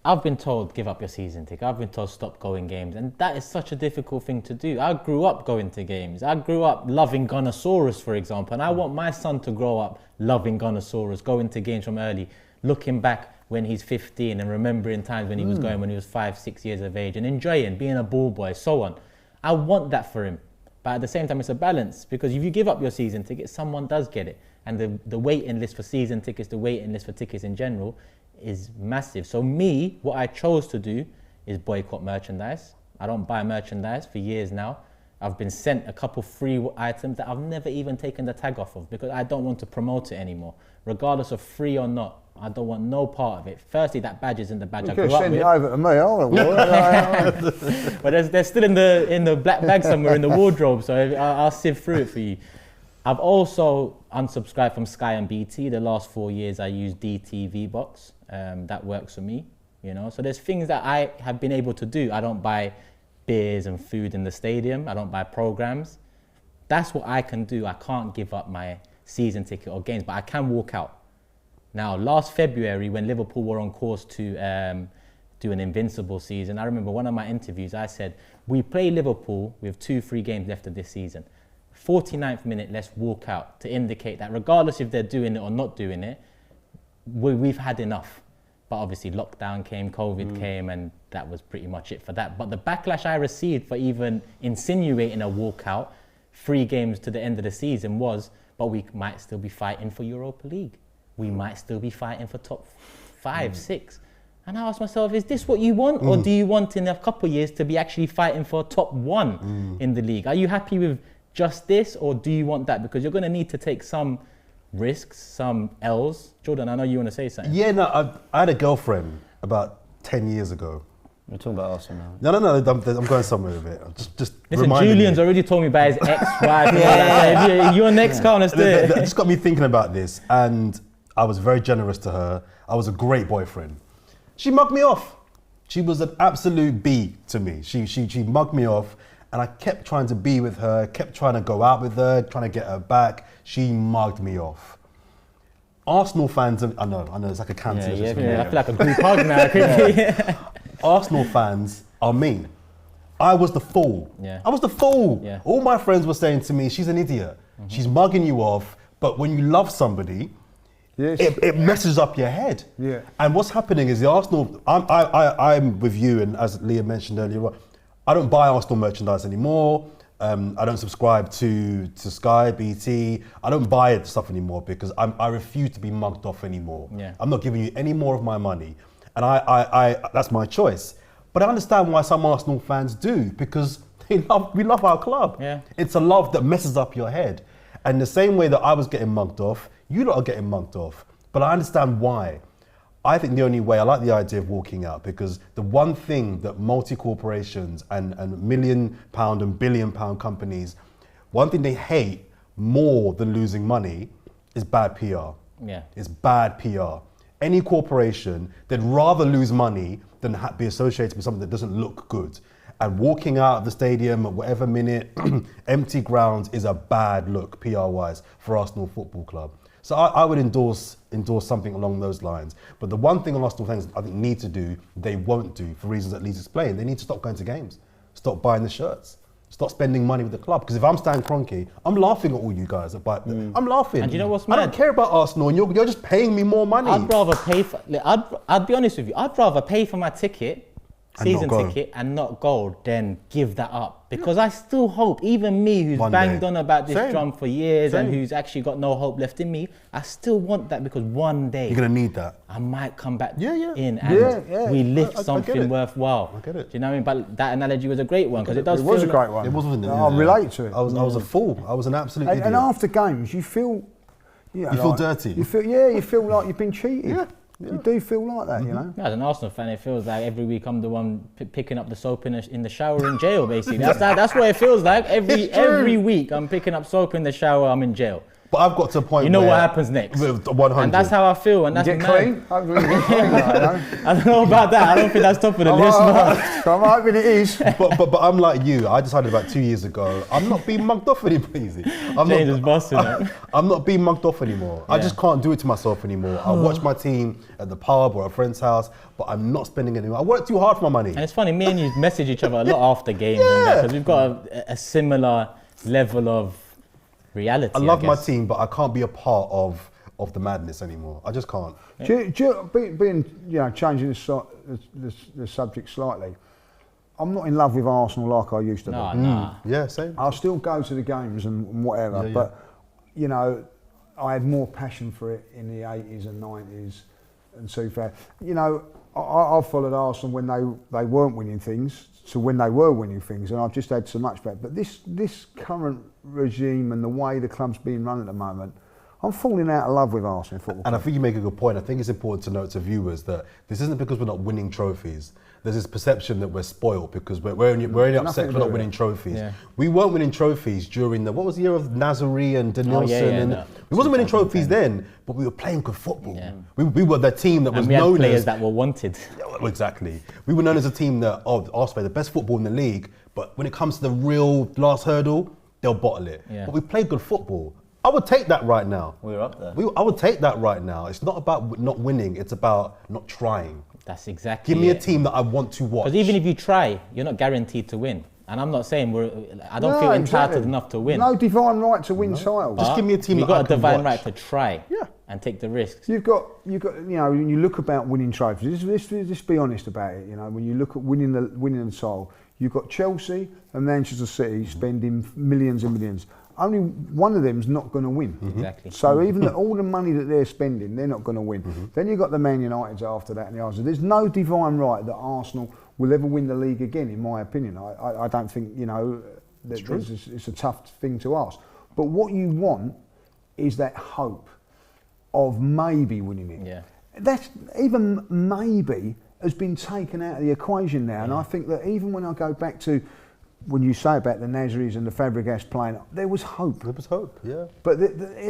Speaker 1: I've been told give up your season ticket. I've been told stop going games, and that is such a difficult thing to do. I grew up going to games. I grew up loving Gunnosaurus, for example, and I want my son to grow up loving Gunnosaurus, going to games from early, looking back when he's 15 and remembering times when he was going when he was 5-6 years of age and enjoying being a ball boy, so on. I want that for him, but at the same time it's a balance, because if you give up your season ticket, someone does get it, and the waiting list for season tickets, the waiting list for tickets in general is massive. So what I chose to do is boycott merchandise. I don't buy merchandise for years now. I've been sent a couple free items that I've never even taken the tag off of, because I don't want to promote it anymore. Regardless of free or not, I don't want no part of it. Firstly, that badge isn't the badge I grew up with.
Speaker 2: Send it over to me, I want to
Speaker 1: But they're still in the black bag somewhere in the wardrobe, so I'll sift through it for you. I've also unsubscribed from Sky and BT. The last 4 years I use DTV box. That works for me, So there's things that I have been able to do. I don't buy beers and food in the stadium. I don't buy programs. That's what I can do. I can't give up my season ticket or games, but I can walk out. Now, last February, when Liverpool were on course to do an invincible season, I remember one of my interviews, I said, we play Liverpool with 2-3 games left of this season. 49th minute, let's walk out, to indicate that regardless if they're doing it or not doing it, we've had enough. But obviously lockdown came, COVID came, and that was pretty much it for that. But the backlash I received for even insinuating a walkout 3 games to the end of the season was, but we might still be fighting for Europa League. We might still be fighting for top 5, 6. And I asked myself, is this what you want? Or do you want in a couple of years to be actually fighting for top 1 in the league? Are you happy with just this, or do you want that? Because you're going to need to take some risks, some L's. Jordan, I know you want to say something.
Speaker 3: Yeah, no, I had a girlfriend about 10 years ago.
Speaker 4: We're talking about Arsenal now.
Speaker 3: No, I'm going somewhere with it. Just
Speaker 1: Listen, Julian's already told me about his ex-wife. Your next corner still.
Speaker 3: That just got me thinking about this, and I was very generous to her. I was a great boyfriend. She mugged me off. She was an absolute B to me. She mugged me off, and I kept trying to be with her, kept trying to go out with her, trying to get her back. She mugged me off. Arsenal fans, I know, it's like a cancer.
Speaker 1: I feel like a group hug now.
Speaker 3: Arsenal fans are mean. I was the fool.
Speaker 1: Yeah.
Speaker 3: I was the fool.
Speaker 1: Yeah.
Speaker 3: All my friends were saying to me, she's an idiot. She's mugging you off, but when you love somebody, it messes up your head.
Speaker 2: Yeah.
Speaker 3: And what's happening is the Arsenal, I'm with you, and as Leah mentioned earlier, I don't buy Arsenal merchandise anymore. I don't subscribe to Sky, BT. I don't buy stuff anymore because I refuse to be mugged off anymore.
Speaker 1: Yeah.
Speaker 3: I'm not giving you any more of my money. And I that's my choice. But I understand why some Arsenal fans do, because we love our club.
Speaker 1: Yeah.
Speaker 3: It's a love that messes up your head. And the same way that I was getting mugged off, you lot are getting mugged off. But I understand why. I think the only way, I like the idea of walking out, because the one thing that multi-corporations and £1 million and £1 billion companies, one thing they hate more than losing money is bad PR.
Speaker 1: Yeah.
Speaker 3: It's bad PR. Any corporation, they'd rather lose money than be associated with something that doesn't look good. And walking out of the stadium at whatever minute, empty grounds, is a bad look PR-wise for Arsenal Football Club. So I would endorse something along those lines. But the one thing Arsenal fans I think need to do, they won't do for reasons that Lee's explained. They need to stop going to games, stop buying the shirts, stop spending money with the club. Because if I'm Stan Kroenke, I'm laughing at all you guys. I'm laughing.
Speaker 1: And you know what's mad?
Speaker 3: I don't care about Arsenal, and you're just paying me more money.
Speaker 1: I'd rather pay for. I'd be honest with you. I'd rather pay for my ticket, season ticket, and not go than give that up. Because I still hope, even me who's banged on about this drum for years and who's actually got no hope left in me, I still want that, because one day
Speaker 3: you're gonna need that.
Speaker 1: I might come back
Speaker 3: in
Speaker 1: and we lift something worthwhile.
Speaker 3: I get it.
Speaker 1: Do you know what I mean? But that analogy was a great one, because it does.
Speaker 2: It was a great one.
Speaker 3: It wasn't it?
Speaker 2: I relate to it.
Speaker 3: I was a fool. I was an absolute idiot.
Speaker 2: And after games, you feel. You
Speaker 3: feel dirty.
Speaker 2: You feel like you've been cheated. Yeah. You do feel like that, you know.
Speaker 1: As an Arsenal fan, it feels like every week I'm the one picking up the soap in the shower in jail. Basically, that's what it feels like. Every week I'm picking up soap in the shower. I'm in jail.
Speaker 3: But I've got to a point.
Speaker 1: You know what happens next.
Speaker 3: 100.
Speaker 1: And that's how I feel. And that's
Speaker 2: get clean. Hopefully you get clean.
Speaker 1: I don't know about that. I don't think that's top of the list.
Speaker 2: I'm hoping it is.
Speaker 3: But I'm like you. I decided about 2 years ago, I'm not being mugged off anymore. I'm not being mugged off anymore. I just can't do it to myself anymore. I watch my team at the pub or a friend's house, but I'm not spending any. I work too hard for my money.
Speaker 1: And it's funny, me and you message each other a lot after games, because we've got a similar level of reality.
Speaker 3: I love my team, but I can't be a part of the madness anymore. I just can't.
Speaker 2: Being changing the subject slightly, I'm not in love with Arsenal like I used to be.
Speaker 1: Nah.
Speaker 3: Yeah, same.
Speaker 2: I'll still go to the games and whatever, but I had more passion for it in the 80s and 90s and so far. I followed Arsenal when they weren't winning things to when they were winning things, and I've just had so much back. But this current regime and the way the club's being run at the moment, I'm falling out of love with Arsenal Football Club.
Speaker 3: And I think you make a good point. I think it's important to note to viewers that this isn't because we're not winning trophies. There's this perception that we're spoiled because we're only upset because we're not winning trophies.
Speaker 1: Yeah.
Speaker 3: We weren't winning trophies during what was the year of Nazari and Denilson?
Speaker 1: No.
Speaker 3: We wasn't winning trophies then, but we were playing good football.
Speaker 1: Yeah.
Speaker 3: We were the team that was
Speaker 1: And we had
Speaker 3: known
Speaker 1: players
Speaker 3: as...
Speaker 1: that were wanted.
Speaker 3: Exactly. We were known as a team that, Arsenal play the best football in the league, but when it comes to the real last hurdle, they'll bottle it.
Speaker 1: Yeah.
Speaker 3: But we played good football. I would take that right now.
Speaker 4: We're up there.
Speaker 3: I would take that right now. It's not about not winning, it's about not trying.
Speaker 1: That's exactly
Speaker 3: Give me a
Speaker 1: it.
Speaker 3: team that I want to watch.
Speaker 1: Because even if you try, you're not guaranteed to win. And I'm not saying I don't feel entitled enough to win.
Speaker 2: No divine right to win titles.
Speaker 3: Just give me a team
Speaker 1: You've
Speaker 3: that I
Speaker 1: got a
Speaker 3: can
Speaker 1: divine
Speaker 3: watch.
Speaker 1: right to try
Speaker 2: Yeah.
Speaker 1: and take the risks.
Speaker 2: You've got, you know, when you look about winning trophies, let's be honest about it. You know, when you look at winning the title, you've got Chelsea and Manchester City spending millions and millions. Only one of them's not going to win.
Speaker 1: Exactly.
Speaker 2: So even all the money that they're spending, they're not going to win. Then you've got the Man Uniteds after that and the Arsenal. There's no divine right that Arsenal will ever win the league again, in my opinion. I don't think, you know, that it's a tough thing to ask. But what you want is that hope of maybe winning it.
Speaker 1: Yeah.
Speaker 2: That's even maybe has been taken out of the equation now. And I think that even when I go back to when you say about the Nazaris and the Fabregas playing, there was hope.
Speaker 3: There was hope, yeah.
Speaker 2: But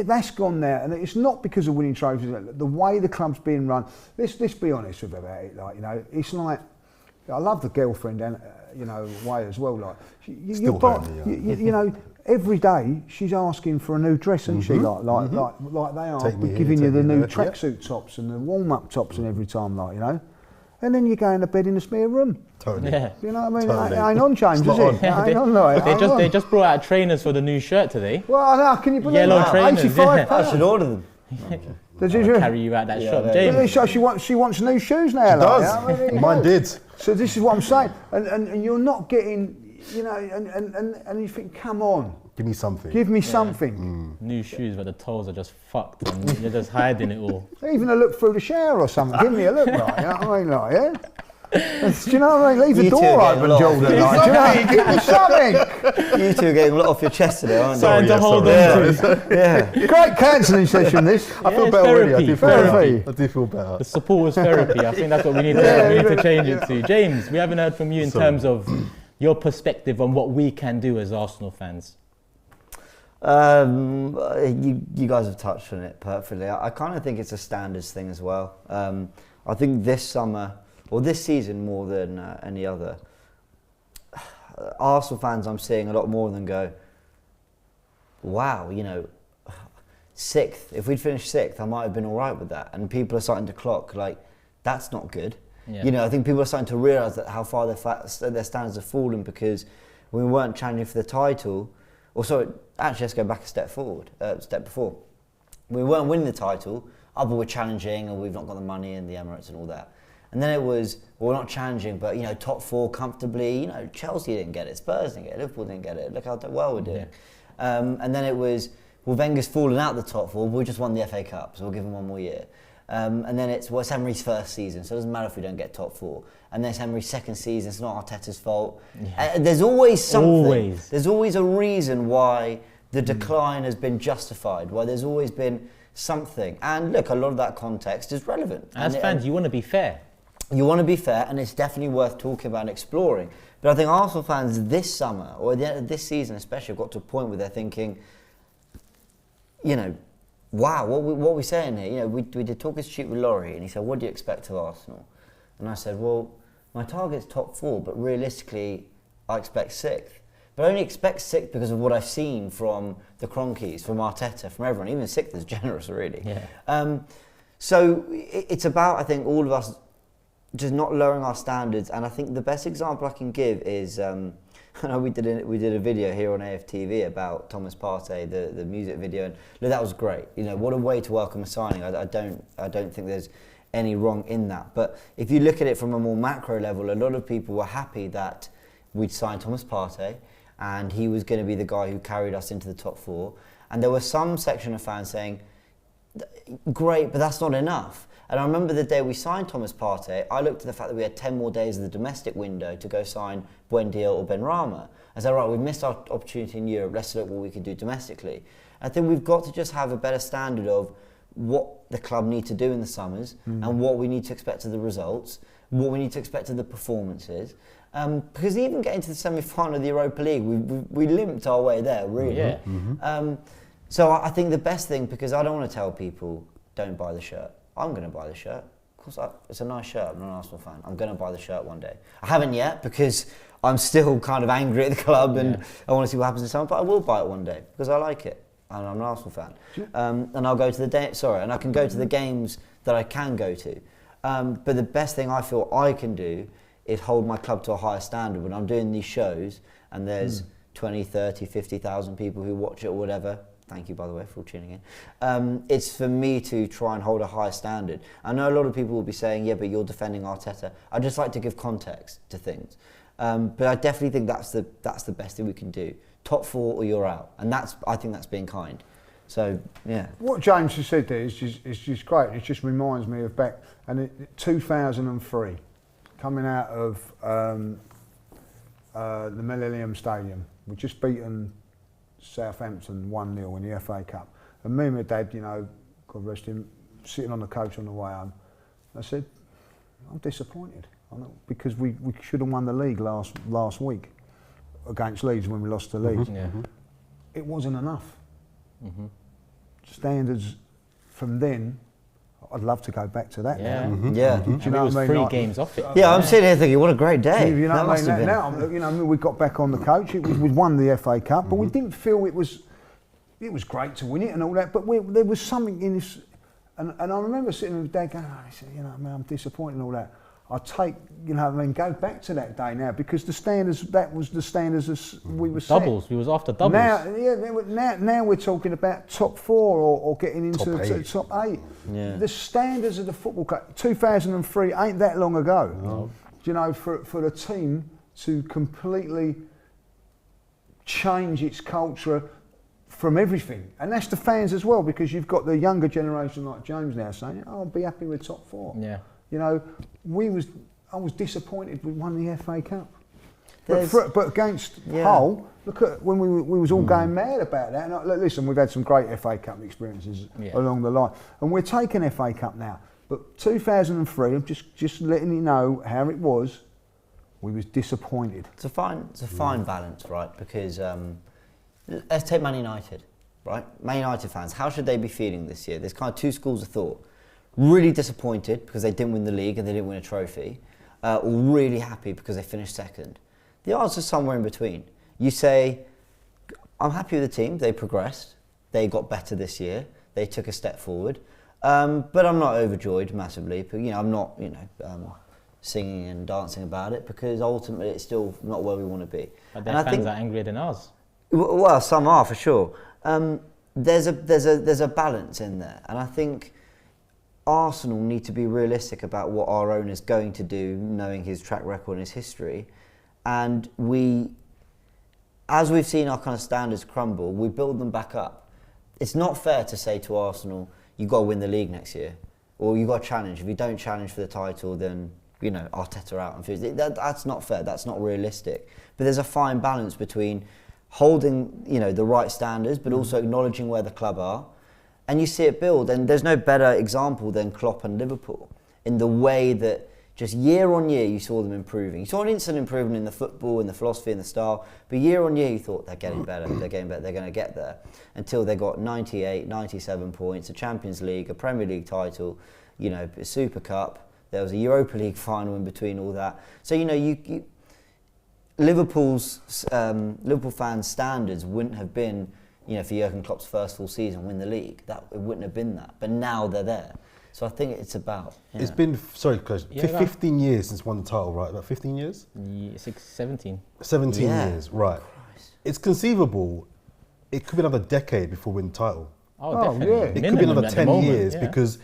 Speaker 2: that's gone now, and it's not because of winning trophies. The way the club's being run, let's be honest about it. Like, you know, it's like, I love the girlfriend and you know way as well. Like
Speaker 3: Still
Speaker 2: you know, every day she's asking for a new dress, isn't she? Like they are
Speaker 3: Take me here,
Speaker 2: giving you
Speaker 3: take
Speaker 2: the
Speaker 3: me
Speaker 2: new
Speaker 3: there.
Speaker 2: tracksuit tops and the warm-up tops and every time, like, you know. And then you go in the bed in a spare room.
Speaker 3: Totally.
Speaker 1: Yeah.
Speaker 2: You know what I mean?
Speaker 3: Totally.
Speaker 2: It ain't on, James,
Speaker 3: It's
Speaker 2: is
Speaker 3: not
Speaker 2: it? It ain't on, like,
Speaker 1: They just brought out trainers for the new shirt today.
Speaker 2: Well, no, can you believe
Speaker 1: Yellow
Speaker 2: that?
Speaker 1: trainers,
Speaker 2: £85.
Speaker 1: yeah.
Speaker 4: I should order them.
Speaker 2: Does
Speaker 1: I'll
Speaker 2: you?
Speaker 1: carry you out that shop.
Speaker 4: there you
Speaker 1: James,
Speaker 2: So she wants new shoes now.
Speaker 3: It
Speaker 2: like,
Speaker 3: does.
Speaker 2: yeah, I mean, there you
Speaker 3: Mine
Speaker 2: go.
Speaker 3: did.
Speaker 2: So this is what I'm saying, and you're not getting, you know, and you think, come on,
Speaker 3: Give me something.
Speaker 2: give me something.
Speaker 1: new shoes, but the toes are just fucked and you're just hiding it all.
Speaker 2: Even a look through the shower or something. Give me a look, like, you know what I mean, like, yeah. Do you know what I mean? Leave the
Speaker 4: You two
Speaker 2: door
Speaker 4: are getting
Speaker 2: open,
Speaker 4: lost.
Speaker 2: Jordan. Like, do you know? Give me something.
Speaker 4: You two are getting a lot off your chest today, aren't you?
Speaker 1: Trying to hold on to.
Speaker 4: Yeah.
Speaker 2: Great counselling session, this.
Speaker 3: I feel
Speaker 1: it's
Speaker 3: better already. I do feel
Speaker 2: therapy.
Speaker 3: better. I do feel better.
Speaker 1: The support was therapy. I think that's what we need to change it to. James, we haven't heard from you in terms of your perspective on what we can do as Arsenal fans.
Speaker 4: You guys have touched on it perfectly. I kind of think it's a standards thing as well. I think this summer, or this season more than any other, Arsenal fans I'm seeing a lot more of them go, wow, you know, 6th, if we'd finished 6th, I might have been all right with that. And people are starting to clock, like, that's not good.
Speaker 1: Yeah.
Speaker 4: You know, I think people are starting to realise that how far their standards have fallen, because when we weren't challenging for the title, or sorry, actually let's go back a step forward, step before. We weren't winning the title, but we're challenging and we've not got the money in the Emirates and all that. And then it was, well, we're not challenging, but, you know, top 4 comfortably. You know, Chelsea didn't get it, Spurs didn't get it, Liverpool didn't get it. Look how well we're doing.
Speaker 1: Yeah.
Speaker 4: And then it was, well, Wenger's fallen out the top 4, but we just won the FA Cup, so we'll give him one more year. And then it's, well, it's Emery's first season, so it doesn't matter if we don't get top 4. And then it's Emery's second season, it's not Arteta's fault.
Speaker 1: Yeah.
Speaker 4: There's always something.
Speaker 1: Always.
Speaker 4: There's always a reason why the decline has been justified, why there's always been something. And look, a lot of that context is relevant.
Speaker 1: As fans, you want to be fair.
Speaker 4: You want to be fair, and it's definitely worth talking about and exploring. But I think Arsenal fans this summer, or at the end of this season especially, have got to a point where they're thinking, you know, wow, what are we saying here? You know, we did Talk Is Cheap with Laurie, and he said, what do you expect of Arsenal? And I said, well, my target's top 4, but realistically, I expect 6th. But I only expect 6th because of what I've seen from the Cronkies, from Arteta, from everyone. Even 6th is generous, really.
Speaker 1: Yeah.
Speaker 4: So it's about, I think, all of us just not lowering our standards. And I think the best example I can give is, I know we did a video here on AFTV about Thomas Partey, the music video, and look, that was great. You know, what a way to welcome a signing. I don't think there's any wrong in that. But if you look at it from a more macro level, a lot of people were happy that we'd signed Thomas Partey, and he was going to be the guy who carried us into the top 4. And there was some section of fans saying, great, but that's not enough. And I remember the day we signed Thomas Partey, I looked at the fact that we had 10 more days of the domestic window to go sign Buendia or Benrahma. I said, right, we've missed our opportunity in Europe, let's look what we could do domestically. I think we've got to just have a better standard of what the club need to do in the summers and what we need to expect of the results, what we need to expect of the performances. Because even getting to the semi-final of the Europa League, we limped our way there, really.
Speaker 1: Yeah.
Speaker 4: So I think the best thing, because I don't want to tell people, don't buy the shirt. I'm going to buy the shirt. Of course, it's a nice shirt. I'm an Arsenal fan. I'm going to buy the shirt one day. I haven't yet because I'm still kind of angry at the club and I want to see what happens in summer, but I will buy it one day because I like it. And I'm an Arsenal fan. And I'll go to and I can go to the games that I can go to. But the best thing I feel I can do is hold my club to a higher standard when I'm doing these shows and there's 20, 30, 50,000 people who watch it or whatever. Thank you, by the way, for tuning in. It's for me to try and hold a higher standard. I know a lot of people will be saying, yeah, but you're defending Arteta. I just like to give context to things. But I definitely think that's the best thing we can do. Top 4 or you're out. And I think that's being kind. So, yeah. What
Speaker 2: James has said there is just great. It just reminds me of back in 2003, coming out of the Millennium Stadium. We'd just beaten Southampton 1-0 in the FA Cup. And me and my dad, God rest him, sitting on the coach on the way home. I said, I'm disappointed. Because we should have won the league last week against Leeds when we lost to Leeds. It wasn't enough. Standards from then, I'd love to go back to that now.
Speaker 4: Do
Speaker 1: you know what I mean? 3 games off it.
Speaker 4: Yeah, I'm sitting here thinking, what a great day.
Speaker 2: You know what I mean? Now, we got back on the coach. We won the FA Cup, but we didn't feel it was great to win it and all that. But there was something in this, and I remember sitting with Dad going, he said, I'm disappointed and all that. I go back to that day now because the standards, that was the standards we were set.
Speaker 1: Doubles, we was after doubles.
Speaker 2: Now we're talking about top 4 or getting into the top 8.
Speaker 4: Yeah.
Speaker 2: The standards of the football club, 2003 ain't that long ago. No. For the team to completely change its culture from everything. And that's the fans as well, because you've got the younger generation like James now saying, I'll be happy with top 4.
Speaker 1: Yeah.
Speaker 2: I was disappointed we won the FA Cup. But against Hull, look at when we was all going mad about that. And listen, we've had some great FA Cup experiences along the line, and we're taking FA Cup now. But 2003, I'm just letting you know how it was. We was disappointed.
Speaker 4: It's a fine balance, right? Because let's take Man United, right? Man United fans, how should they be feeling this year? There's kind of 2 schools of thought. Really disappointed because they didn't win the league and they didn't win a trophy, or really happy because they finished second. The answer's somewhere in between. You say, I'm happy with the team, they progressed, they got better this year, they took a step forward, but I'm not overjoyed massively. But, I'm not, singing and dancing about it because ultimately it's still not where we want to be.
Speaker 1: But their fans are angrier than us.
Speaker 4: Well, some are for sure. There's a balance in there, and I think Arsenal need to be realistic about what our owner's going to do, knowing his track record and his history. And as we've seen our kind of standards crumble, we build them back up. It's not fair to say to Arsenal, you've got to win the league next year, or you've got to challenge. If you don't challenge for the title, then, Arteta out. That's not fair, that's not realistic. But there's a fine balance between holding, the right standards, but also acknowledging where the club are. And you see it build, and there's no better example than Klopp and Liverpool in the way that just year on year you saw them improving. You saw an instant improvement in the football, in the philosophy, in the style, but year on year you thought they're getting better, they're going to get there, until they got 98, 97 points, a Champions League, a Premier League title, a Super Cup, there was a Europa League final in between all that. So, Liverpool fans' standards wouldn't have been, for Jurgen Klopp's first full season, win the league. It wouldn't have been that. But now they're there. So I think it's about...
Speaker 3: It's been, 15 years since won the title, right? About 15 years?
Speaker 1: 17.
Speaker 3: 17 years, right.
Speaker 4: Christ.
Speaker 3: It's conceivable it could be another decade before we win the title.
Speaker 1: Definitely.
Speaker 2: Yeah.
Speaker 3: It could be another 10 years because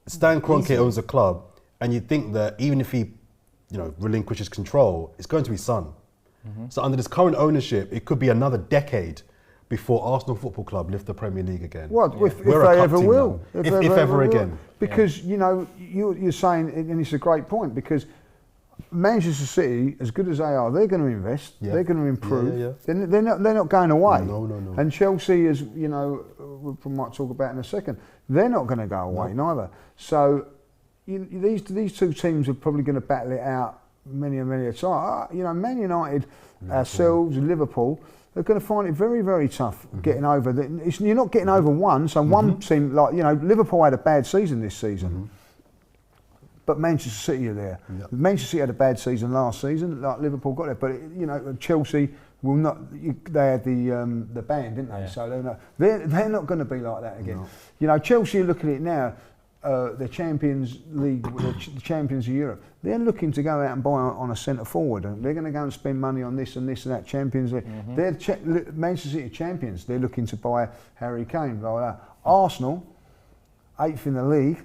Speaker 3: Stan Kroenke owns a club, and you'd think that even if he, relinquishes control, it's going to be Son. So under this current ownership, it could be another decade before Arsenal Football Club lift the Premier League again.
Speaker 2: If they ever will.
Speaker 3: If ever again.
Speaker 2: Because, you're saying, and it's a great point, because Manchester City, as good as they are, they're going to invest.
Speaker 3: Yeah.
Speaker 2: They're going to improve.
Speaker 3: Yeah.
Speaker 2: They're not going away.
Speaker 3: No.
Speaker 2: And Chelsea, as you know, we might talk about in a second, they're not going to go away neither. So these two teams are probably going to battle it out many a time. You know, Man United, ourselves, and Liverpool, they're going to find it very, very tough getting over. You're not getting over one. So one team, like Liverpool had a bad season this season. But Manchester City are there. Yep. Manchester City had a bad season last season, like Liverpool got it. But Chelsea will not. They had the ban, didn't they? Yeah. So they're not going to be like that again. No. Chelsea are looking at it now. The Champions League, the champions of Europe. They're looking to go out and buy on a centre forward, and they're going to go and spend money on this and that. Champions League. They're Manchester City champions. They're looking to buy Harry Kane. Blah, blah, blah. Arsenal, 8th in the league.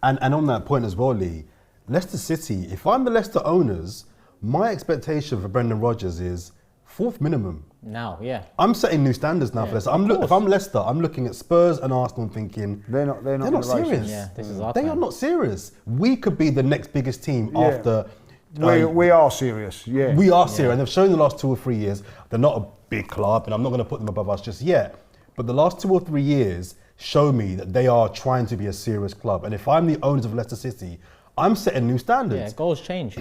Speaker 3: And on that point as well, Lee, Leicester City, if I'm the Leicester owners, my expectation for Brendan Rodgers is 4th minimum.
Speaker 1: Now, yeah.
Speaker 3: I'm setting new standards now for Leicester. If I'm Leicester, I'm looking at Spurs and Arsenal and thinking, they're not serious.
Speaker 1: Yeah, this is our
Speaker 3: they
Speaker 1: time.
Speaker 3: are not serious. We could be the next biggest team after...
Speaker 2: We are serious, yeah.
Speaker 3: We are serious. And they've shown the last 2 or 3 years, they're not a big club, and I'm not going to put them above us just yet. But the last 2 or 3 years show me that they are trying to be a serious club. And if I'm the owners of Leicester City, I'm setting new standards.
Speaker 1: Yeah, goals change.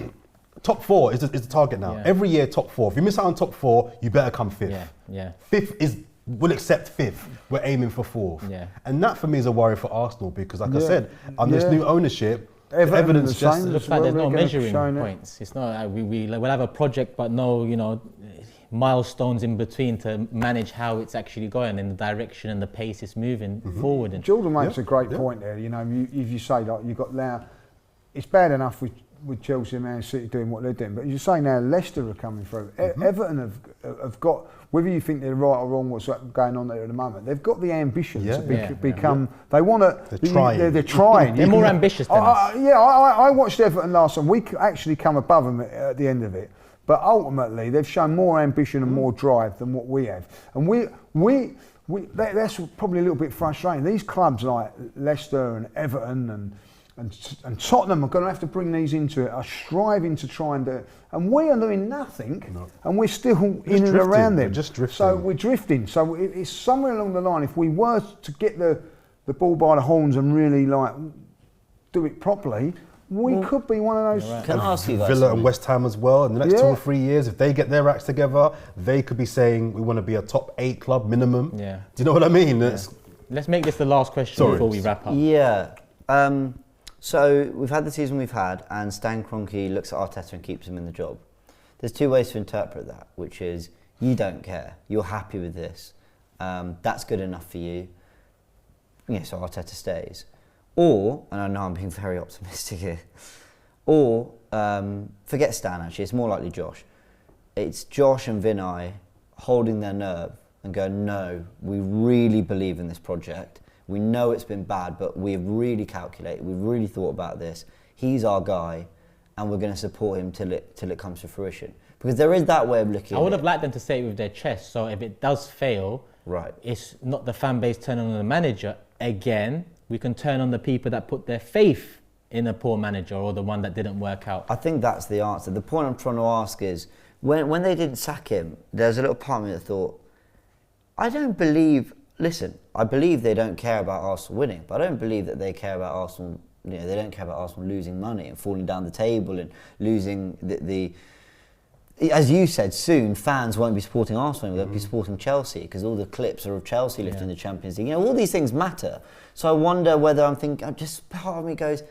Speaker 3: Top 4 is the target now.
Speaker 1: Yeah.
Speaker 3: Every year, top 4. If you miss out on top 4, you better come 5th.
Speaker 1: Yeah.
Speaker 3: 5th we'll accept 5th. We're aiming for 4th.
Speaker 1: Yeah.
Speaker 3: And that for me is a worry for Arsenal because, like I said, on this new ownership, evidence
Speaker 1: just looks like there's no measuring points. It's not we'll have a project, but no, milestones in between to manage how it's actually going in the direction and the pace it's moving forward. And
Speaker 2: Jordan makes a great point there. If you say like you've got now, it's bad enough with Chelsea and Man City doing what they're doing, but you say now Leicester are coming through. Everton have got, whether you think they're right or wrong what's going on there at the moment, they've got the ambition to become. They want to. They're trying.
Speaker 1: They're more ambitious than us.
Speaker 2: I watched Everton last time. We actually come above them at the end of it. But ultimately, they've shown more ambition and more drive than what we have. And that's probably a little bit frustrating. These clubs like Leicester and Everton and Tottenham are going to have to bring these into it, are striving to try and do it. And we are doing nothing, and we're still in and around them.
Speaker 3: We're just drifting.
Speaker 2: So we're drifting. So it's somewhere along the line, if we were to get the ball by the horns and really do it properly, we could be one of those.
Speaker 4: Right. Can I ask you guys
Speaker 3: Villa
Speaker 4: something?
Speaker 3: and West Ham as well. In the next 2 or 3 years, if they get their acts together, they could be saying we want to be a top 8 club minimum.
Speaker 1: Yeah.
Speaker 3: Do you know what I mean?
Speaker 1: Yeah. Let's make this the last question before we wrap up.
Speaker 4: Yeah. So we've had the season we've had, and Stan Kroenke looks at Arteta and keeps him in the job. There's 2 ways to interpret that, which is you don't care, you're happy with this, that's good enough for you. So Arteta stays. Or, and I know I'm being very optimistic here, or forget Stan actually, it's more likely Josh. It's Josh and Vinay holding their nerve and going, no, we really believe in this project. We know it's been bad, but we've really calculated, we've really thought about this. He's our guy, and we're going to support him till it comes to fruition. Because there is that way of looking at it.
Speaker 1: I would have liked them to say it with their chest, so if it does fail, it's not the fan base turning on the manager again. We can turn on the people that put their faith in a poor manager or the one that didn't work out.
Speaker 4: I think that's the answer. The point I'm trying to ask is, when they didn't sack him, there's a little part of me that thought, I believe they don't care about Arsenal winning, but I don't believe that they care about Arsenal, they don't care about Arsenal losing money and falling down the table and losing the as you said, soon fans won't be supporting Arsenal, they'll be supporting Chelsea because all the clips are of Chelsea lifting the Champions League. All these things matter. So I wonder whether I'm thinking, just part of me goes,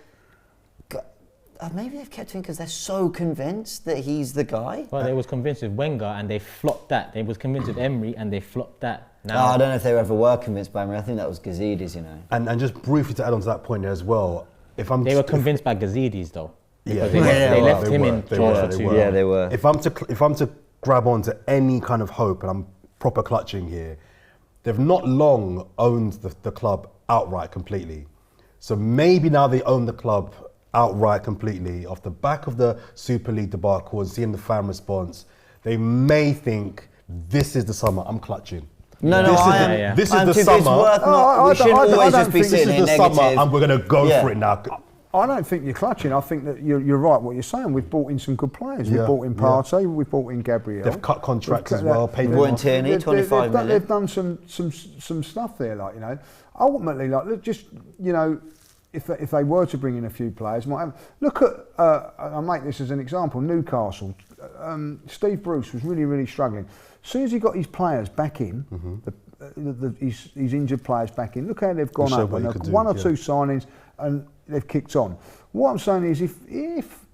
Speaker 4: maybe they've kept him because they're so convinced that he's the guy.
Speaker 1: Well, they was convinced with Wenger and they flopped that. They was convinced with Emery and they flopped that. Now,
Speaker 4: I don't know if they ever were convinced by Emery. I think that was Gazidis,
Speaker 3: And just briefly to add on to that point there as well, they were
Speaker 1: convinced by Gazidis though.
Speaker 3: Yeah,
Speaker 1: they left him in charge for 2 years.
Speaker 4: Yeah, they were.
Speaker 3: If I'm to grab onto any kind of hope, and I'm proper clutching here, they've not long owned the club outright completely. So maybe now they own the club outright completely off the back of the Super League debacle and seeing the fan response. They may think this is the summer. I'm clutching.
Speaker 4: This
Speaker 3: is the summer.
Speaker 4: We shouldn't always just be sitting
Speaker 3: This is the summer, and we're going to go for it now.
Speaker 2: I don't think you're clutching. I think that you're right what you're saying. We've brought in some good players. We've brought in Partey, we've brought in Gabriel.
Speaker 3: They've cut contracts as well, paid them
Speaker 4: brought in
Speaker 3: off.
Speaker 4: Tierney, 25 million.
Speaker 2: They've done some stuff there, like, you know. Ultimately, like, just, you know, if they were to bring in a few players, might have, look at, I'll make this as an example, Newcastle. Steve Bruce was really struggling. As soon as he got his players back in, his injured players back in, look how they've gone up. And one or two signings, and they've kicked on. What I'm saying is, if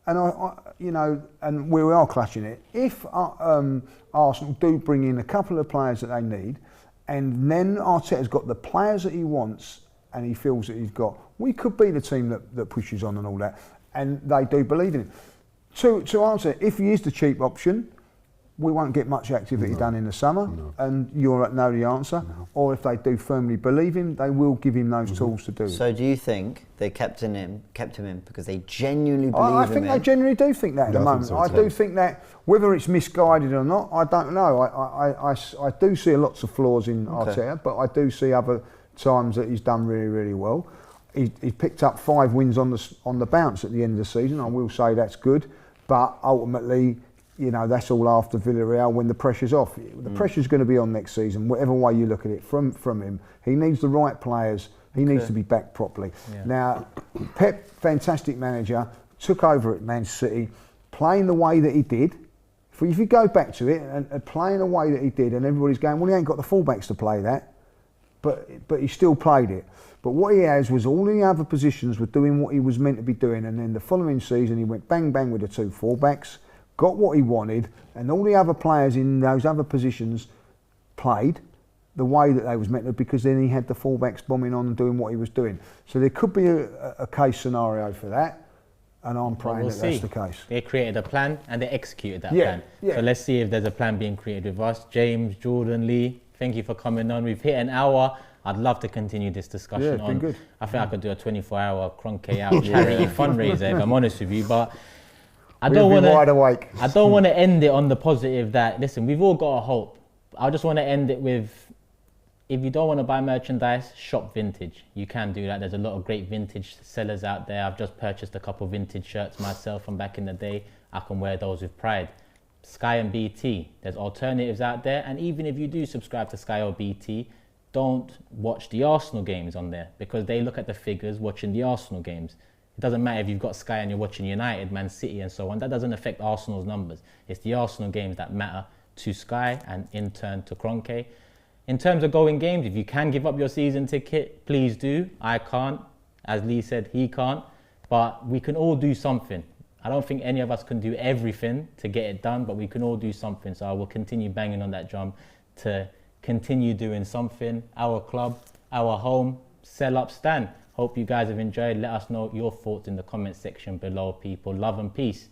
Speaker 2: and I you know, and we are clutching it, if Arsenal do bring in a couple of players that they need, and then Arteta's got the players that he wants and he feels that he's got, we could be the team that pushes on and all that, and they do believe in it. To answer, if he is the cheap option, we won't get much activity done in the summer, and you'll know the answer. Or if they do firmly believe him, they will give him those tools to do it.
Speaker 4: So do you think they kept him in because they genuinely believe him?
Speaker 2: I think they genuinely do think that at the moment. I do think that, whether it's misguided or not, I don't know. I do see lots of flaws in Arteta, but I do see other times that he's done really well. He picked up 5 wins on the bounce at the end of the season. I will say that's good, but ultimately, you know, that's all after Villarreal when the pressure's off. The pressure's going to be on next season, whatever way you look at it from him. He needs the right players. He needs to be backed properly. Yeah. Now, Pep, fantastic manager, took over at Man City, playing the way that he did. If you go back to it and playing the way that he did, and everybody's going, well, he ain't got the fullbacks to play that, but he still played it. But what he has was all the other positions were doing what he was meant to be doing, and then the following season he went bang with the 2 fullbacks, got what he wanted, and all the other players in those other positions played the way that they was meant to, because then he had the fullbacks bombing on and doing what he was doing. So there could be a case scenario for that, and I'm praying that's the case.
Speaker 1: They created a plan and they executed that plan. So let's see if there's a plan being created with us. James, Jordan, Lee, thank you for coming on. We've hit an hour. I'd love to continue this discussion on.
Speaker 2: Good.
Speaker 1: I think I could do a 24-hour Kroenke out charity fundraiser, if I'm honest with you, but I don't want to end it on the positive that, listen, we've all got a hope. I just want to end it with, if you don't want to buy merchandise, shop vintage. You can do that. There's a lot of great vintage sellers out there. I've just purchased a couple vintage shirts myself from back in the day. I can wear those with pride. Sky and BT, there's alternatives out there. And even if you do subscribe to Sky or BT, don't watch the Arsenal games on there, because they look at the figures watching the Arsenal games. It doesn't matter if you've got Sky and you're watching United, Man City and so on. That doesn't affect Arsenal's numbers. It's the Arsenal games that matter to Sky and in turn to Kroenke. In terms of going games, if you can give up your season ticket, please do. I can't. As Lee said, he can't. But we can all do something. I don't think any of us can do everything to get it done, but we can all do something. So I will continue banging on that drum to continue doing something. Our club, our home, sell up, stand. Hope you guys have enjoyed. Let us know your thoughts in the comment section below, people. Love and peace.